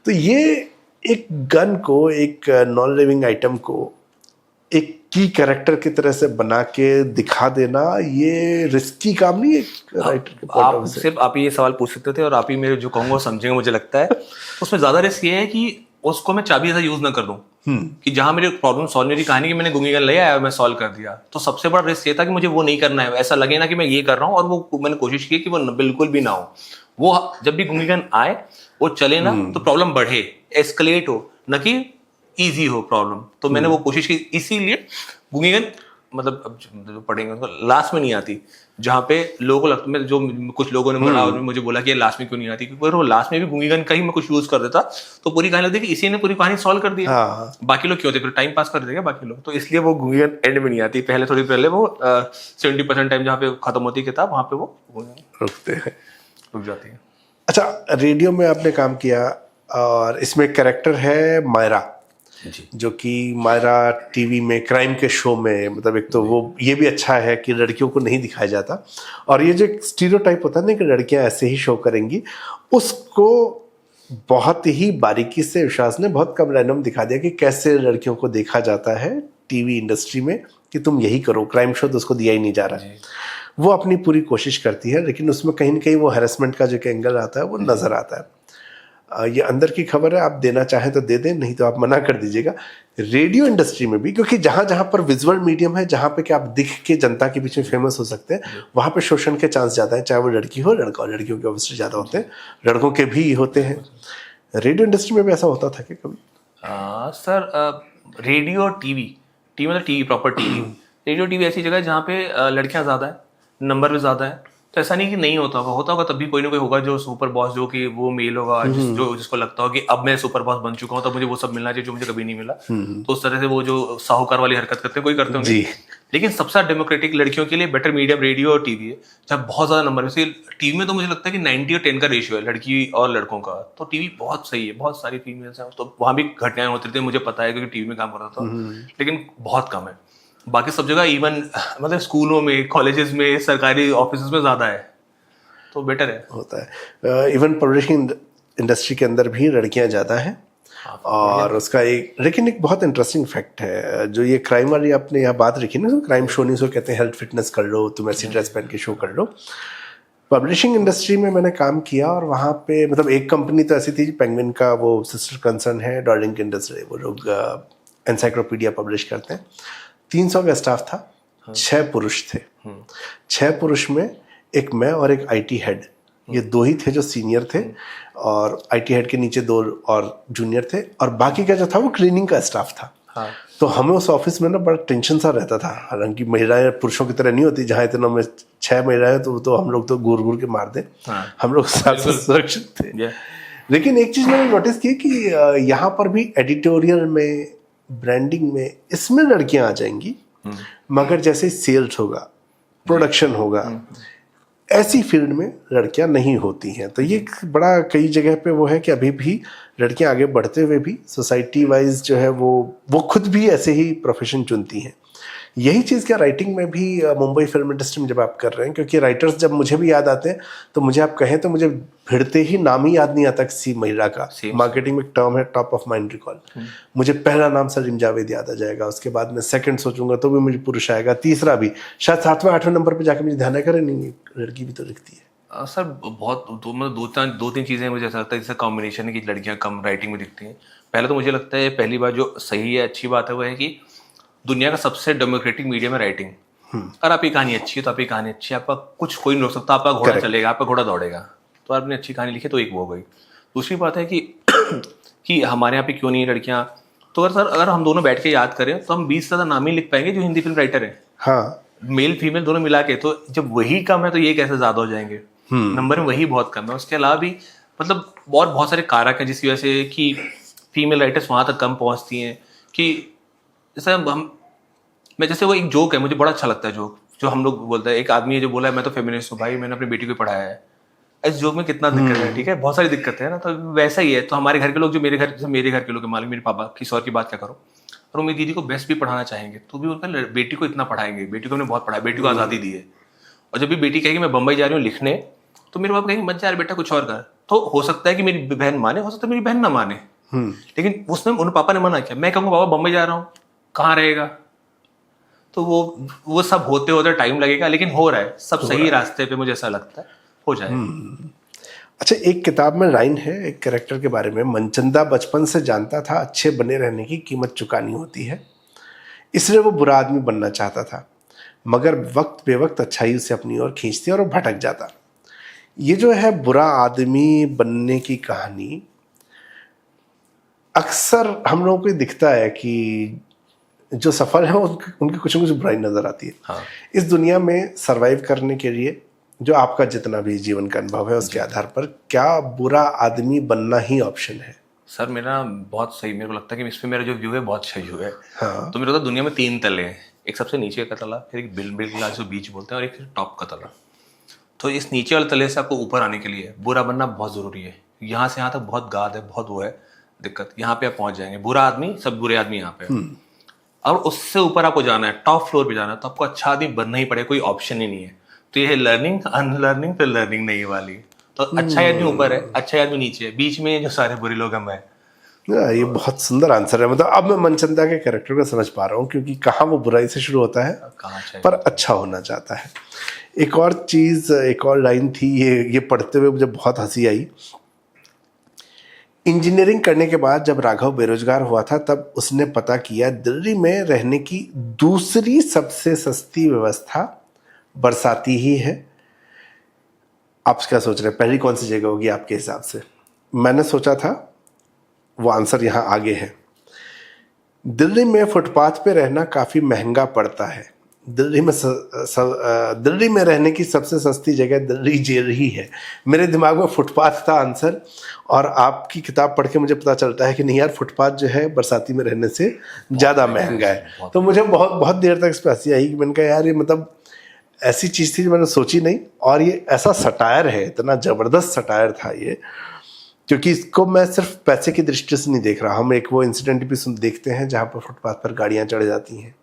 तो ये एक गन को, एक नॉन लिविंग आइटम को एक की कैरेक्टर की तरह से बना के दिखा देना, ये रिस्की काम नहीं है राइटर के पॉइंट ऑफ व्यू से। सिर्फ आप ये सवाल पूछ सकते थे और आप ही मेरे जो कहूँगा समझेंगे, मुझे लगता है। उसमें ज्यादा रिस्क ये है कि उसको मैं चाबी ऐसा यूज ना कर दूं कि जहां मेरी प्रॉब्लम सॉल्व नहीं, कहानी की मैंने गूंगी गन ले आया और मैं सॉल्व कर दिया। तो सबसे बड़ा रिस्क ये था कि मुझे वो नहीं करना है, ऐसा लगे ना कि मैं ये कर रहा हूँ, और वो मैंने कोशिश की कि वो बिल्कुल भी ना हो। वो जब भी गूंगी गन आए, वो चले ना तो प्रॉब्लम बढ़े, एस्केलेट हो, न कि ईजी हो प्रॉब्लम। तो मैंने वो कोशिश की, इसीलिए गूंगी गन मतलब अब जो पढ़ेंगे उसको लास्ट में नहीं आती, जहाँ पे लोगों को लगता है, जो कुछ लोगों ने बोला और मुझे बोला कि ये लास्ट में क्यों नहीं आती, क्योंकि वो लास्ट में भी गूंगी गन का ही मैं कुछ यूज कर देता तो पूरी कहानी लगती कि इसी ने पूरी कहानी सॉल्व कर दी। बाकी लोग क्यों होते, फिर टाइम पास कर देगा बाकी लोग। तो इसलिए वो गूंगी गन एंड में नहीं आती, पहले थोड़ी पहले वो 70% टाइम जहाँ पे खत्म होती किताब, वहाँ पे वो रुक जाती है। अच्छा, रेडियो में आपने काम किया और इसमें कैरेक्टर है मायरा। जी। जो कि मायरा टीवी में क्राइम के शो में, मतलब एक तो वो ये भी अच्छा है कि लड़कियों को नहीं दिखाया जाता, और ये जो स्टीरियोटाइप होता है ना कि लड़कियां ऐसे ही शो करेंगी, उसको बहुत ही बारीकी से विश्वास ने बहुत कम रैंडम दिखा दिया कि कैसे लड़कियों को देखा जाता है टीवी इंडस्ट्री में कि तुम यही करो। क्राइम शो तो उसको दिया ही नहीं जा रहा है। वो अपनी पूरी कोशिश करती है, लेकिन उसमें कहीं ना कहीं वो हैरेसमेंट का जो एंगल आता है वो नजर आता है। ये अंदर की खबर है, आप देना चाहें तो दे दें, नहीं तो आप मना कर दीजिएगा। रेडियो इंडस्ट्री में भी, क्योंकि जहां जहां पर विजुअल मीडियम है, जहां पे कि आप दिख के जनता के बीच में फेमस हो सकते हैं, वहां पे शोषण के चांस ज्यादा है, चाहे वो लड़की हो लड़का हो। लड़कियों के ऑब्वियसली ज्यादा होते हैं, लड़कों के भी होते हैं। रेडियो इंडस्ट्री में भी ऐसा होता था कि कभी? सर रेडियो टीवी, टीवी मतलब TV proper TV, radio TV ऐसी जगह है जहाँ पे लड़कियां ज़्यादा है, नंबर भी ज़्यादा है। तो ऐसा नहीं कि नहीं होता होगा तब भी कोई ना कोई होगा जो सुपर बॉस, जो कि वो मेल होगा, जिसको लगता हो कि अब मैं सुपर बॉस बन चुका हूँ तो मुझे वो सब मिलना चाहिए जो मुझे कभी नहीं मिला। तो उस तरह से वो जो साहूकार वाली हरकत करते हैं, कोई करते होंगे। लेकिन सबसे ज्यादा डेमोक्रेटिक लड़कियों के लिए बेटर मीडियम रेडियो और टीवी है, जहाँ बहुत ज्यादा नंबर है। टीवी में तो मुझे लगता है कि 90 और 10 का रेशियो है लड़की और लड़कों का, तो टीवी बहुत सही है, बहुत सारी फीमेल्स हैं। तो वहां भी घटनाएं होती थी, मुझे पता है क्योंकि टीवी में काम करता था, लेकिन बहुत कम है। बाकी सब जगह इवन मतलब स्कूलों में, कॉलेजेस में, सरकारी ऑफिस में ज्यादा है, तो बेटर है। होता है। इवन पब्लिशिंग इंडस्ट्री के अंदर भी लड़कियां ज़्यादा हैं। और उसका लेकिन एक बहुत इंटरेस्टिंग फैक्ट है, जो ये क्राइम वाली आपने यहाँ बात रखी ना, तो क्राइम शो नहीं, सो कहते हैं हेल्थ फिटनेस कर लो, तुम ऐसी ड्रेस पहन के शो कर लो। पब्लिशिंग इंडस्ट्री में मैंने काम किया, और वहाँ पे मतलब एक कंपनी तो ऐसी थी, पेंगुइन का वो सिस्टर कंसर्न है, डार्लिंग इंडस्ट्री, वो लोग एनसाइक्लोपीडिया पब्लिश करते हैं। 300 का स्टाफ था, 6 पुरुष थे। 6 पुरुष में एक मैं और एक आईटी हेड, ये 2 ही थे जो सीनियर थे, और आईटी हेड के नीचे 2 और जूनियर थे, और बाकी का जो था वो क्लीनिंग का स्टाफ था। तो हमें उस ऑफिस में ना बड़ा टेंशन सा रहता था। हालांकि महिलाएं पुरुषों की तरह नहीं होती, जहाँ इतना में 6 महिलाएं तो हम लोग तो घूर घूर के मार दे, हम लोग सुरक्षित थे। लेकिन एक चीज मैंने नोटिस की कि यहाँ पर भी एडिटोरियल में, ब्रांडिंग में, इसमें लड़कियां आ जाएंगी, मगर जैसे सेल्स होगा, प्रोडक्शन होगा, ऐसी फील्ड में लड़कियां नहीं होती हैं। तो ये बड़ा कई जगह पे वो है कि अभी भी लड़कियां आगे बढ़ते हुए भी सोसाइटी वाइज जो है वो खुद भी ऐसे ही प्रोफेशन चुनती हैं। यही चीज़ क्या राइटिंग में भी मुंबई फिल्म इंडस्ट्री में जब आप कर रहे हैं, क्योंकि राइटर्स जब मुझे भी याद आते हैं तो मुझे आप कहें तो मुझे भिड़ते ही नाम ही याद नहीं आता किसी महिला का। मार्केटिंग में एक टर्म है टॉप ऑफ माइंड रिकॉल, मुझे पहला नाम सलीम जावेद याद आ जाएगा, उसके बाद में सेकंड सोचूंगा तो भी मुझे पुरुष आएगा, तीसरा भी, शायद 7वें 8वें नंबर पर जाकर मुझे ध्यान आएगा नहीं लड़की भी तो लिखती है। सर बहुत मतलब 2-3 चीज़ें मुझे ऐसा लगता है जैसे कॉम्बिनेशन है कि लड़कियां कम राइटिंग में दिखती हैं। पहले तो मुझे लगता है पहली बात जो सही है, अच्छी बात है, वो है कि दुनिया का सबसे डेमोक्रेटिक मीडियम है राइटिंग। अगर आपकी कहानी अच्छी है तो आपकी कहानी अच्छी है, आपका कुछ कोई नहीं रोक सकता, आपका घोड़ा चलेगा, आपका घोड़ा दौड़ेगा, तो आपने अच्छी कहानी लिखी तो एक वो हो गई। दूसरी बात है कि हमारे यहाँ पे क्यों नहीं है लड़कियाँ, तो अगर हम दोनों बैठ के याद करें तो हम 20 से ज़्यादा नाम ही लिख पाएंगे जो हिंदी फिल्म राइटर है। हाँ, मेल फीमेल दोनों मिला के, तो जब वही कम है तो ये कैसे ज्यादा हो जाएंगे? नंबर में वही बहुत कम है। उसके अलावा भी मतलब और बहुत सारे कारक हैं जिसकी वजह से कि फीमेल राइटर्स वहां तक कम पहुंचती हैं। कि जैसे मैं जैसे वो एक जोक है, मुझे बड़ा अच्छा लगता है जोक, जो हम लोग बोलते हैं, एक आदमी है जो बोला है मैं तो फेमिनिस्ट हूँ भाई, मैंने अपनी बेटी को पढ़ाया है। इस जोक में कितना दिक्कत है, ठीक है, बहुत सारी दिक्कत है ना। तो वैसा ही है। तो हमारे घर के लोग, जो मेरे घर के लोग मालिक, मेरे पापा, किसी और की बात क्या करो, और वो मेरी दीदी को बेस्ट भी पढ़ाना चाहेंगे तो भी उनका बेटी को इतना पढ़ाएंगे, बेटी को हमने बहुत पढ़ाया, बेटी को आज़ादी दी है। और जब भी बेटी कहेगी मैं बम्बई जा रही हूँ लिखने, तो मेरे बाप कहेंगे मत जा यार बेटा, कुछ और कर। तो हो सकता है कि मेरी बहन माने, हो सकता है मेरी बहन ना माने, लेकिन उसने उन पापा ने मना किया। मैं कहूँगा पापा बम्बई जा रहा हूँ, कहाँ रहेगा? तो वो सब होते होते टाइम लगेगा, लेकिन हो रहा है, सब सही रास्ते पे, मुझे ऐसा लगता है हो जाएगा। अच्छा, एक किताब में लाइन है एक कैरेक्टर के बारे में, मनचंदा बचपन से जानता था अच्छे बने रहने की कीमत चुकानी होती है, इसलिए वो बुरा आदमी बनना चाहता था, मगर वक्त बेवक्त अच्छाई उसे अपनी ओर खींचती और वो भटक जाता। ये जो है बुरा आदमी बनने की कहानी, अक्सर हम लोगों को दिखता है कि जो सफल है उनकी कुछ न कुछ बुराई नजर आती है। हाँ। इस दुनिया में सरवाइव करने के लिए जो आपका जितना भी जीवन का अनुभव है उसके आधार पर, क्या बुरा आदमी बनना ही ऑप्शन है? सर मेरा बहुत सही, मेरे को लगता है कि इस पे मेरा जो व्यू है बहुत सही व्यू है। हाँ। तो मेरे को दुनिया में 3 तले हैं, एक सबसे नीचे का तला, फिर एक बिल्कुल जो बीच बोलते हैं, और एक टॉप का तला। तो इस नीचे वाले तले से आपको ऊपर आने के लिए बुरा बनना बहुत ज़रूरी है। यहाँ से यहाँ तक बहुत गाद है, बहुत वो है, दिक्कत, यहाँ पे आप पहुंच जाएंगे, बुरा आदमी, सब बुरे आदमी यहाँ पे है। और उससे ऊपर आपको जाना है, टॉप फ्लोर पे जाना है, तो आपको अच्छा आदमी बनना ही पड़ेगा, कोई ऑप्शन ही नहीं है। तो ये है लर्निंग, अनलर्निंग, फिर लर्निंग नहीं वाली। तो अच्छा आदमी ऊपर है, अच्छा आदमी नीचे है, बीच में जो सारे बुरे लोग हम हैं। ये बहुत सुंदर आंसर है। मतलब अब मैं मनचंदा के कैरेक्टर को समझ पा रहा हूँ, क्योंकि कहाँ वो बुराई से शुरू होता है कहाँ चाहिए पर अच्छा होना चाहता है। एक और चीज, एक और लाइन थी, ये पढ़ते हुए मुझे बहुत हंसी आई। इंजीनियरिंग करने के बाद जब राघव बेरोजगार हुआ था, तब उसने पता किया दिल्ली में रहने की दूसरी सबसे सस्ती व्यवस्था बरसाती ही है। आप क्या सोच रहे हैं, पहली कौन सी जगह होगी आपके हिसाब से? मैंने सोचा था, वो आंसर यहाँ आगे है। दिल्ली में फुटपाथ पे रहना काफ़ी महंगा पड़ता है। दिल्ली में रहने की सबसे सस्ती जगह दिल्ली जेल ही है। मेरे दिमाग में फुटपाथ था आंसर, और आपकी किताब पढ़ के मुझे पता चलता है कि नहीं यार, फुटपाथ जो है बरसाती में रहने से ज़्यादा महंगा है। तो मुझे बहुत बहुत देर तक इस पर हंसी आई कि मैंने कहा यार, ये मतलब ऐसी चीज़ थी जो मैंने सोची नहीं, और ये ऐसा सटायर है, इतना ज़बरदस्त सटायर था ये, क्योंकि इसको मैं सिर्फ पैसे की दृष्टि से नहीं देख रहा। हम एक वो इंसिडेंट भी देखते हैं जहाँ पर फुटपाथ पर गाड़ियाँ चढ़ जाती हैं,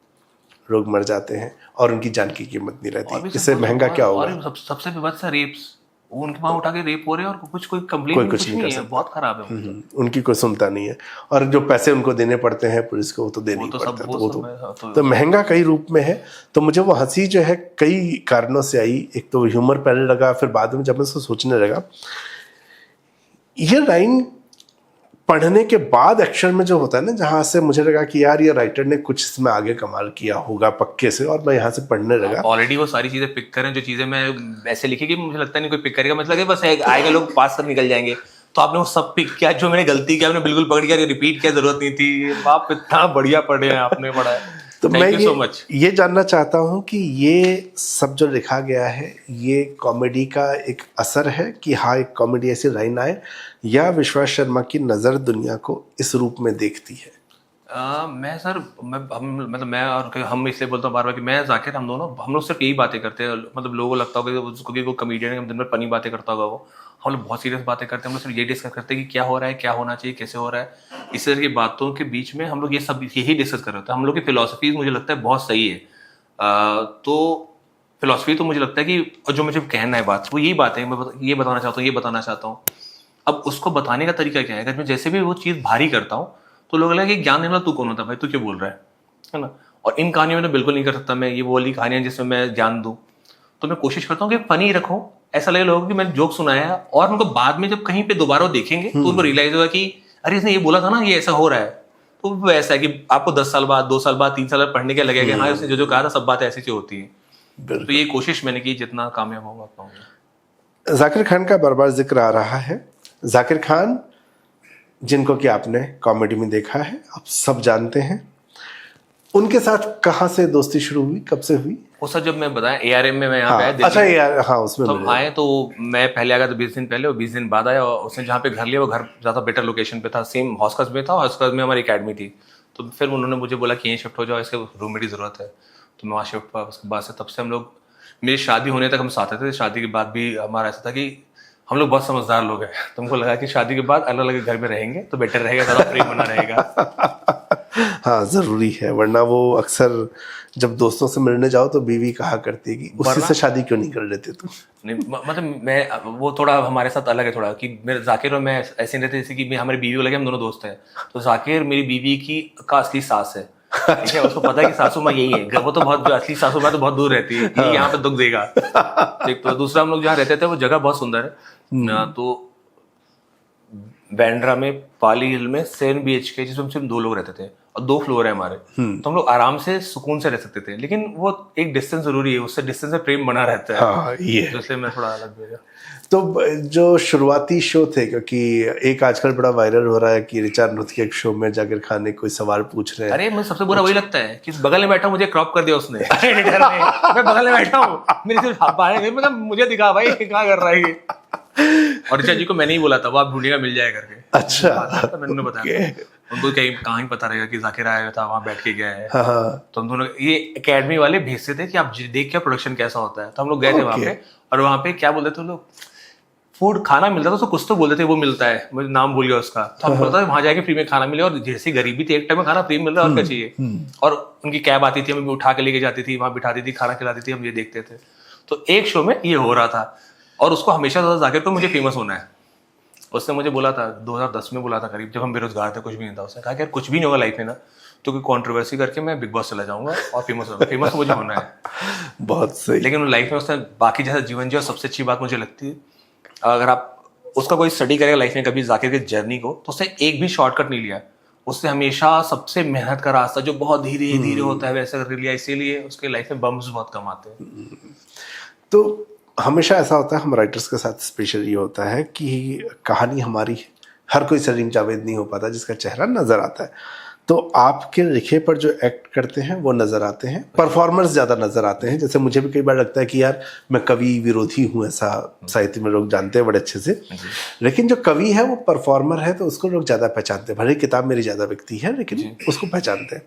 लोग मर जाते हैं और उनकी जान की कीमत नहीं रहती। इससे महंगा क्या होगा? और सबसे विवाद सा रेप्स, उनके वहां उठा के रेप हो रहे हैं और कोई कंप्लेंट कुछ नहीं है, बहुत खराब है। उनकी कोई सुनता नहीं है, और जो पैसे उनको देने पड़ते हैं पुलिस को, वो तो देने ही पड़ते हैं। तो महंगा कई रूप में है। तो मुझे वो हंसी जो है कई कारणों से आई। एक तो ह्यूमर पहले लगा, फिर बाद में जब मैं उसको सोचने लगा, ये लाइन पढ़ने के बाद एक्शन में जो होता है ना, जहाँ से मुझे लगा कि यार ये राइटर ने कुछ इसमें आगे कमाल किया होगा पक्के से, और मैं यहाँ से पढ़ने लगा। ऑलरेडी वो सारी चीजें पिक करें, जो चीजें मैं ऐसे लिखी कि मुझे लगता नहीं कोई पिक करेगा, मतलब बस आएगा, लोग पास कर निकल जाएंगे। तो आपने वो सब पिक किया, जो मैंने गलती किया आपने बिल्कुल पकड़ किया, रिपीट किया, जरूरत नहीं थी। आप इतना बढ़िया पढ़े हैं, आपने पढ़ा है। तो मैं ये जानना चाहता हूँ कि ये सब जो लिखा गया है, ये कॉमेडी का एक असर है कि हाँ, एक कॉमेडी ऐसी लाइन आए, या विश्वास शर्मा की नज़र दुनिया को इस रूप में देखती है? मैं सर, मैं और हम इसलिए बोलता हूँ बार बार कि मैं जाकिर, हम दोनों, हम लोग सिर्फ यही बातें करते हैं। मतलब लोगों को लगता होगा कि उसको, कि वो कॉमेडियन है, दिन भर फनी बातें करता होगा वो। हम लोग बहुत सीरियस बातें करते हैं। हम लोग सिर्फ ये डिस्कस करते हैं कि क्या हो रहा है, क्या होना चाहिए, कैसे हो रहा है। इस तरह की बातों के बीच में हम लोग ये सब यही डिस्कस कर रहे होते हैं। हम लोग की फिलॉसफी मुझे लगता है बहुत सही है। तो फिलॉसफी तो मुझे लगता है कि, और जो मुझे कहना है बात, वो यही बात है, मैं ये बताना चाहता हूँ, ये बताना चाहता हूँ। अब उसको बताने का तरीका क्या है? अगर मैं जैसे भी वो चीज़ भारी करता हूँ तो लोग लगे कि ज्ञान देने वाला तू कौन होता है भाई, तू क्यों बोल रहा है ना। और इन कहानियों में तो बिल्कुल नहीं कर सकता मैं, ये वो वाली कहानियां जिसमें मैं ज्ञान दूं। तो मैं कोशिश करता हूँ कि फनी रखूं, ऐसा लगे लोगों को कि मैंने जोक सुनाया है, और उनको बाद में जब कहीं पे दोबारा देखेंगे तो उनको रियलाइज होगा कि अरे इसने ये बोला था ना, ये ऐसा हो रहा है। तो वो ऐसा है कि आपको 10 साल बाद, 2 साल बाद, 3 साल बाद पढ़ने के लगेगा, हाँ उसने जो कहा था सब बातें ऐसी सी होती है। तो ये कोशिश मैंने की, जितना कामयाब होगा पाऊंगा। जाकिर खान का बार बार जिक्र आ रहा है। जाकिर खान, जिनको कि आपने कॉमेडी में देखा है, आप सब जानते हैं, उनके साथ कहाँ से दोस्ती शुरू हुई, कब से हुई? वो सर जब मैं बताया ARM में मैं यहाँ पे आया, अच्छा यार, हाँ उसमें तो आए, तो मैं पहले आ गया तो 20 दिन पहले, और 20 दिन बाद आया। और उसने जहाँ पे घर लिया वो घर ज़्यादा बेटर लोकेशन पे था, सेम हॉस्कस में था, हॉस्कस में हमारी अकेडमी थी। तो फिर उन्होंने मुझे बोला कि यहीं शिफ्ट हो जाओ, इसके रूम की ज़रूरत है। तो मैं वहाँ शिफ्ट हुआ। उसके बाद से, तब से हम लोग, मेरी शादी होने तक हम साथ थे। शादी के बाद भी हमारा ऐसा था कि हम लोग बहुत समझदार लोग हैं, तो हमको लगा कि शादी के बाद अलग अलग घर में रहेंगे तो बेटर रहेगा, ज़्यादा प्रेम बना रहेगा। हाँ ज़रूरी है, वरना वो अक्सर जब दोस्तों से मिलने जाओ तो बीवी कहा करती है कि उससे से शादी क्यों नहीं कर लेते तुम। नहीं, मतलब मैं, वो थोड़ा हमारे साथ अलग है थोड़ा, कि मेरे जाकिर और मैं ऐसे रहते जैसे कि हमारी बीवी को लगे हम दोनों दोस्त हैं। तो जाकिर मेरी बीवी की का असली सास है, ठीक है, उसको पता है कि सासू माँ यही है। वो तो बहुत, असली सासू माँ तो बहुत दूर रहती है, ये यहाँ पे दुख देगा। तो दूसरा, हम लोग जहाँ रहते थे वो जगह बहुत सुंदर है। तो बैंड्रा में पाली हिल में 7 BHK, जिसमें सिर्फ 2 लोग रहते थे, और 2 फ्लोर है हमारे। तो हम लोग आराम से सुकून से रह सकते थे, लेकिन वो एक डिस्टेंस जरूरी है, उससे डिस्टेंस से प्रेम बना रहता है। हाँ, ये तो इसलिए मैं थोड़ा अलग भेजा। तो जो शुरुआती शो थे, क्योंकि एक आजकल बड़ा वायरल हो रहा है कि ऋचा नृत्य के एक शो में जाकिर खान ने कोई सवाल पूछ रहे हैं। अरे मुझे सबसे बुरा वही लगता है कि बगल में बैठा, मुझे क्रॉप कर दिया उसने एडिटर ने। मैं बगल में बैठा हूँ, मेरी सिर्फ मतलब मुझे दिखा भाई क्या कर रहा है ये। और ऋचा जी को मैंने ही बोला था, वो आप ढूंढिएगा मिल जाए करके। अच्छा, तो मैंने बताया उनको, कहीं पता रहेगा कि जाकिर आया था, वहां बैठ के गया है। तो हम दोनों, ये एकेडमी वाले भेजते थे कि आप देख क्या प्रोडक्शन कैसा होता है। तो हम लोग गए थे वहां पे, और वहां पे क्या बोलते थे लोग, फूड खाना मिलता था, तो कुछ तो बोलते थे वो मिलता है, मुझे नाम भूल गया उसका, तो हम बोलता था वहां जाके फ्री में खाना मिले, और जैसी गरीबी थी एक टाइम में खाना फ्री मिल रहा है और क्या चाहिए। और उनकी कैब आती थी, हमें उठा के लेके जाती थी, वहां बिठाती थी, खाना खिलाती थी, हम ये देखते थे। तो एक शो में ये हो रहा था, और उसको हमेशा था जाकिर को मुझे फेमस होना है। उसने मुझे बोला था 2010 में, बोला था करीब, जब हम बेरोजगार थे, कुछ भी नहीं था, उसने कहा कि यार कुछ भी नहीं होगा लाइफ में ना, तो कोई कंट्रोवर्सी करके मैं बिग बॉस चला जाऊंगा और फेमस होगा, फेमस मुझे होना है। बहुत सही। लेकिन लाइफ में उसने बाकी जैसा जीवन जिया, सबसे अच्छी बात मुझे लगती है, अगर आप उसका कोई स्टडी करेगा लाइफ में कभी जाकिर की जर्नी को, तो उसने एक भी शॉर्टकट नहीं लिया। उसने हमेशा सबसे मेहनत का रास्ता जो बहुत धीरे धीरे होता है वैसा कर लिया, इसीलिए उसके लाइफ में बम्स बहुत कम आते हैं। तो हमेशा ऐसा होता है, हम राइटर्स के साथ स्पेशल ये होता है कि कहानी हमारी, हर कोई सलीम जावेद नहीं हो पाता जिसका चेहरा नजर आता है। तो आपके लिखे पर जो एक्ट करते हैं वो नजर आते हैं, परफॉर्मर्स ज़्यादा नजर आते हैं। जैसे मुझे भी कई बार लगता है कि यार मैं कवि विरोधी हूँ, ऐसा साहित्य में लोग जानते हैं बड़े अच्छे से, लेकिन जो कवि है वो परफॉर्मर है, तो उसको लोग ज़्यादा पहचानते हैं। भले किताब मेरी ज़्यादा बिकती है लेकिन उसको पहचानते हैं।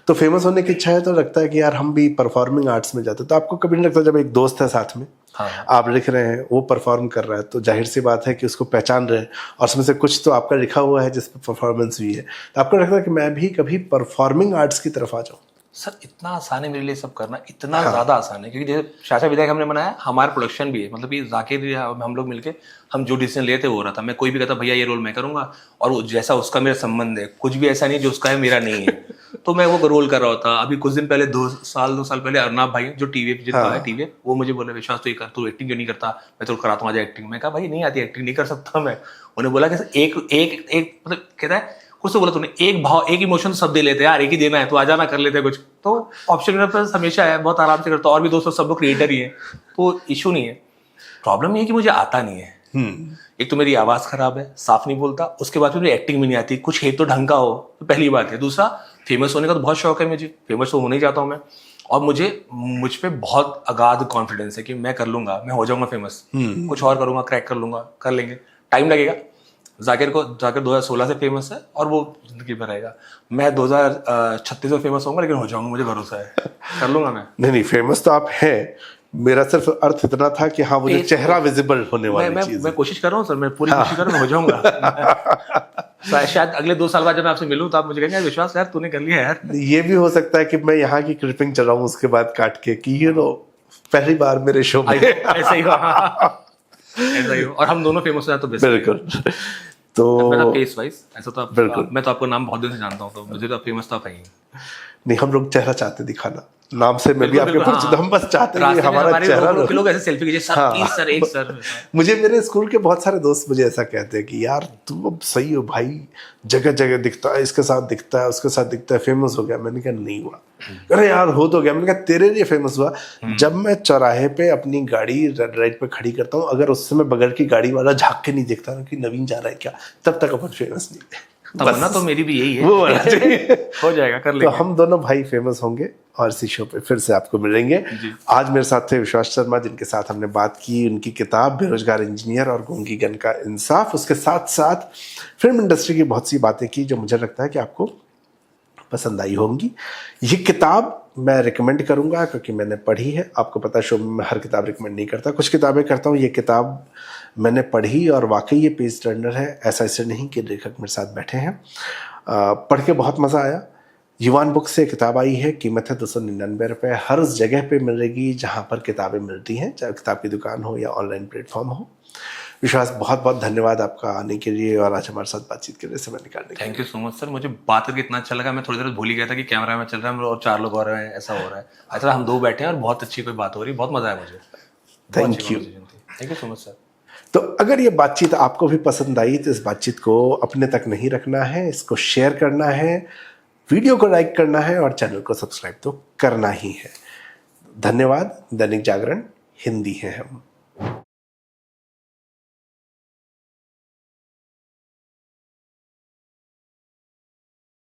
तो फेमस होने की इच्छा है तो लगता है कि यार हम भी परफॉर्मिंग आर्ट्स में जाते हैं। तो आपको कभी नहीं लगता जब एक दोस्त है साथ में, आप लिख रहे हैं, वो परफॉर्म कर रहा है, तो जाहिर सी बात है कि उसको पहचान रहे हैं और उसमें से कुछ तो आपका लिखा हुआ है जिस पर परफॉर्मेंस हुई है, तो आपको लगता है कि मैं भी कभी परफॉर्मिंग आर्ट्स की तरफ आ जाऊं? सर इतना आसान है मेरे लिए सब करना, इतना ज्यादा आसान है, क्योंकि जैसे शाशा विधायक हमने बनाया, हमारा प्रोडक्शन भी है, मतलब ये जाकिर या हम लोग मिलके हम जो डिसीजन लेते हो रहा था, मैं कोई भी कहता भैया ये रोल मैं करूंगा, और जैसा उसका मेरा संबंध है, कुछ भी ऐसा नहीं जो उसका है मेरा नहीं है, तो मैं वो रोल कर रहा होता। अभी कुछ दिन पहले 2 साल पहले अर्नाब भाई जो टीवी पे जितना है टीवी, वो मुझे बोले विश्वास तू ये कर, तू एक्टिंग क्यों नहीं करता, मैं तो कराता हूँ आज एक्टिंग। मैं कहा भाई नहीं आती एक्टिंग, नहीं कर सकता मैं। उन्हें बोला कि एक मतलब कहता है कुछ तो बोला तूने, एक भाव एक इमोशन सब दे लेते हैं यार, एक ही देना है, तो आ जाना कर लेते हैं कुछ। तो ऑप्शन मेरे पास हमेशा है, बहुत आराम से करता हूँ, और भी दोस्तों सब लोग क्रिएटर ही है, तो इशू नहीं है। प्रॉब्लम ये है कि मुझे आता नहीं है। एक तो मेरी आवाज खराब है, साफ नहीं बोलता, उसके बाद मेरी एक्टिंग भी नहीं आती, कुछ है तो ढंग का हो, तो पहली बात है। दूसरा, फेमस होने का तो बहुत शौक है मुझे, फेमस तो होना ही चाहता हूँ मैं, और मुझ पे बहुत अगाध कॉन्फिडेंस है कि मैं कर लूंगा, मैं हो जाऊंगा फेमस, कुछ और करूंगा, क्रैक कर लूंगा, कर लेंगे, टाइम लगेगा। जाकिर 2016 से फेमस है और वो जिंदगी भर रहेगा। मैं 2036 में फेमस होऊंगा, लेकिन हो जाऊंगा, मुझे भरोसा है, कर लूंगा मैं। नहीं, फेमस तो आप हैं, मेरा सिर्फ अर्थ इतना था कि हाँ वो जो चेहरा विजिबल होने वाली चीज। मैं कोशिश कर रहा हूँ सर, मैं पूरी कोशिश कर रहा हूँ, हो जाऊंगा। शायद अगले 2 साल बाद जब मैं आपसे मिलूं तो आप मुझे कहेंगे विश्वास यार तूने कर लिया यार। ये भी हो सकता है कि मैं यहाँ की क्लिपिंग चलाऊं उसके बाद काट के कि पहली बार मेरे शो में ऐसा ही हो, और हम दोनों फेमस हो जाए तो बिल्कुल। तो फेस वाइज ऐसा तो बिल्कुल, मैं तो आपको नाम बहुत दिन से जानता हूँ, तो मुझे तो फेमस तो आप ही नहीं, हम लोग चेहरा चाहते दिखाना, नाम से मैं भी आपके परिचित, हम बस चाहते हैं कि हमारा चेहरा लोग ऐसे सेल्फी खींचे, सर प्लीज सर, एक सर। मुझे मेरे स्कूल के बहुत सारे दोस्त मुझे ऐसा कहते हैं कि यार तू अब सही हो भाई, जगह जगह दिखता है, इसके साथ दिखता है, उसके साथ दिखता है, फेमस हो गया। मैंने कहा नहीं हुआ। अरे यार हो तो गया। मैंने कहा तेरे लिए फेमस हुआ जब मैं चौराहे पे अपनी गाड़ी रेड लाइट पे खड़ी करता हूँ, अगर उस समय बगल की गाड़ी वाला झाँक के नहीं देखता कि नवीन जा रहा है क्या, तब तक अपन फेमस नहीं है। तमन्ना तो मेरी भी यही है, वो होना चाहिए। हो जाएगा, कर लेंगे। तो हम दोनों भाई फेमस होंगे और इसी शो पे फिर से आपको मिलेंगे। आज मेरे साथ थे विश्वास शर्मा, जिनके साथ हमने बात की उनकी किताब बेरोजगार इंजीनियर और गूंगी गन का इंसाफ, उसके साथ साथ फिल्म इंडस्ट्री की बहुत सी बातें की जो मुझे लगता है कि आपको पसंद आई होंगी। ये किताब मैं रिकमेंड करूंगा क्योंकि मैंने पढ़ी है। आपको पता है शो में मैं हर किताब रिकमेंड नहीं करता, कुछ किताबें करता हूँ। ये किताब मैंने पढ़ी और वाकई ये पेज टर्नर है। ऐसा इससे नहीं कि लेखक मेरे साथ बैठे हैं। पढ़ के बहुत मज़ा आया। युवान बुक से किताब आई है, कीमत है 299 रुपये। हर उस जगह पे मिलेगी जहाँ पर किताबें मिलती हैं, चाहे किताब की दुकान हो या ऑनलाइन प्लेटफॉर्म हो। विश्वास, बहुत बहुत धन्यवाद आपका आने के लिए और आज हमारे साथ बातचीत के लिए समय निकालने के लिए। Thank you so much sir, मुझे बात करके इतना अच्छा लगा। मैं थोड़ी देर भूल ही गया था कि कैमरा में चल रहा है और 4 लोग और हैं, ऐसा हो रहा है। अच्छा हम 2 बैठे हैं और बहुत अच्छी कोई बात हो रही है, बहुत मजा आया मुझे। Thank you so much sir. तो अगर ये बातचीत आपको भी पसंद आई तो इस बातचीत को अपने तक नहीं रखना है, इसको शेयर करना है, वीडियो को लाइक करना है और चैनल को सब्सक्राइब तो करना ही है। धन्यवाद। दैनिक जागरण हिंदी है हम।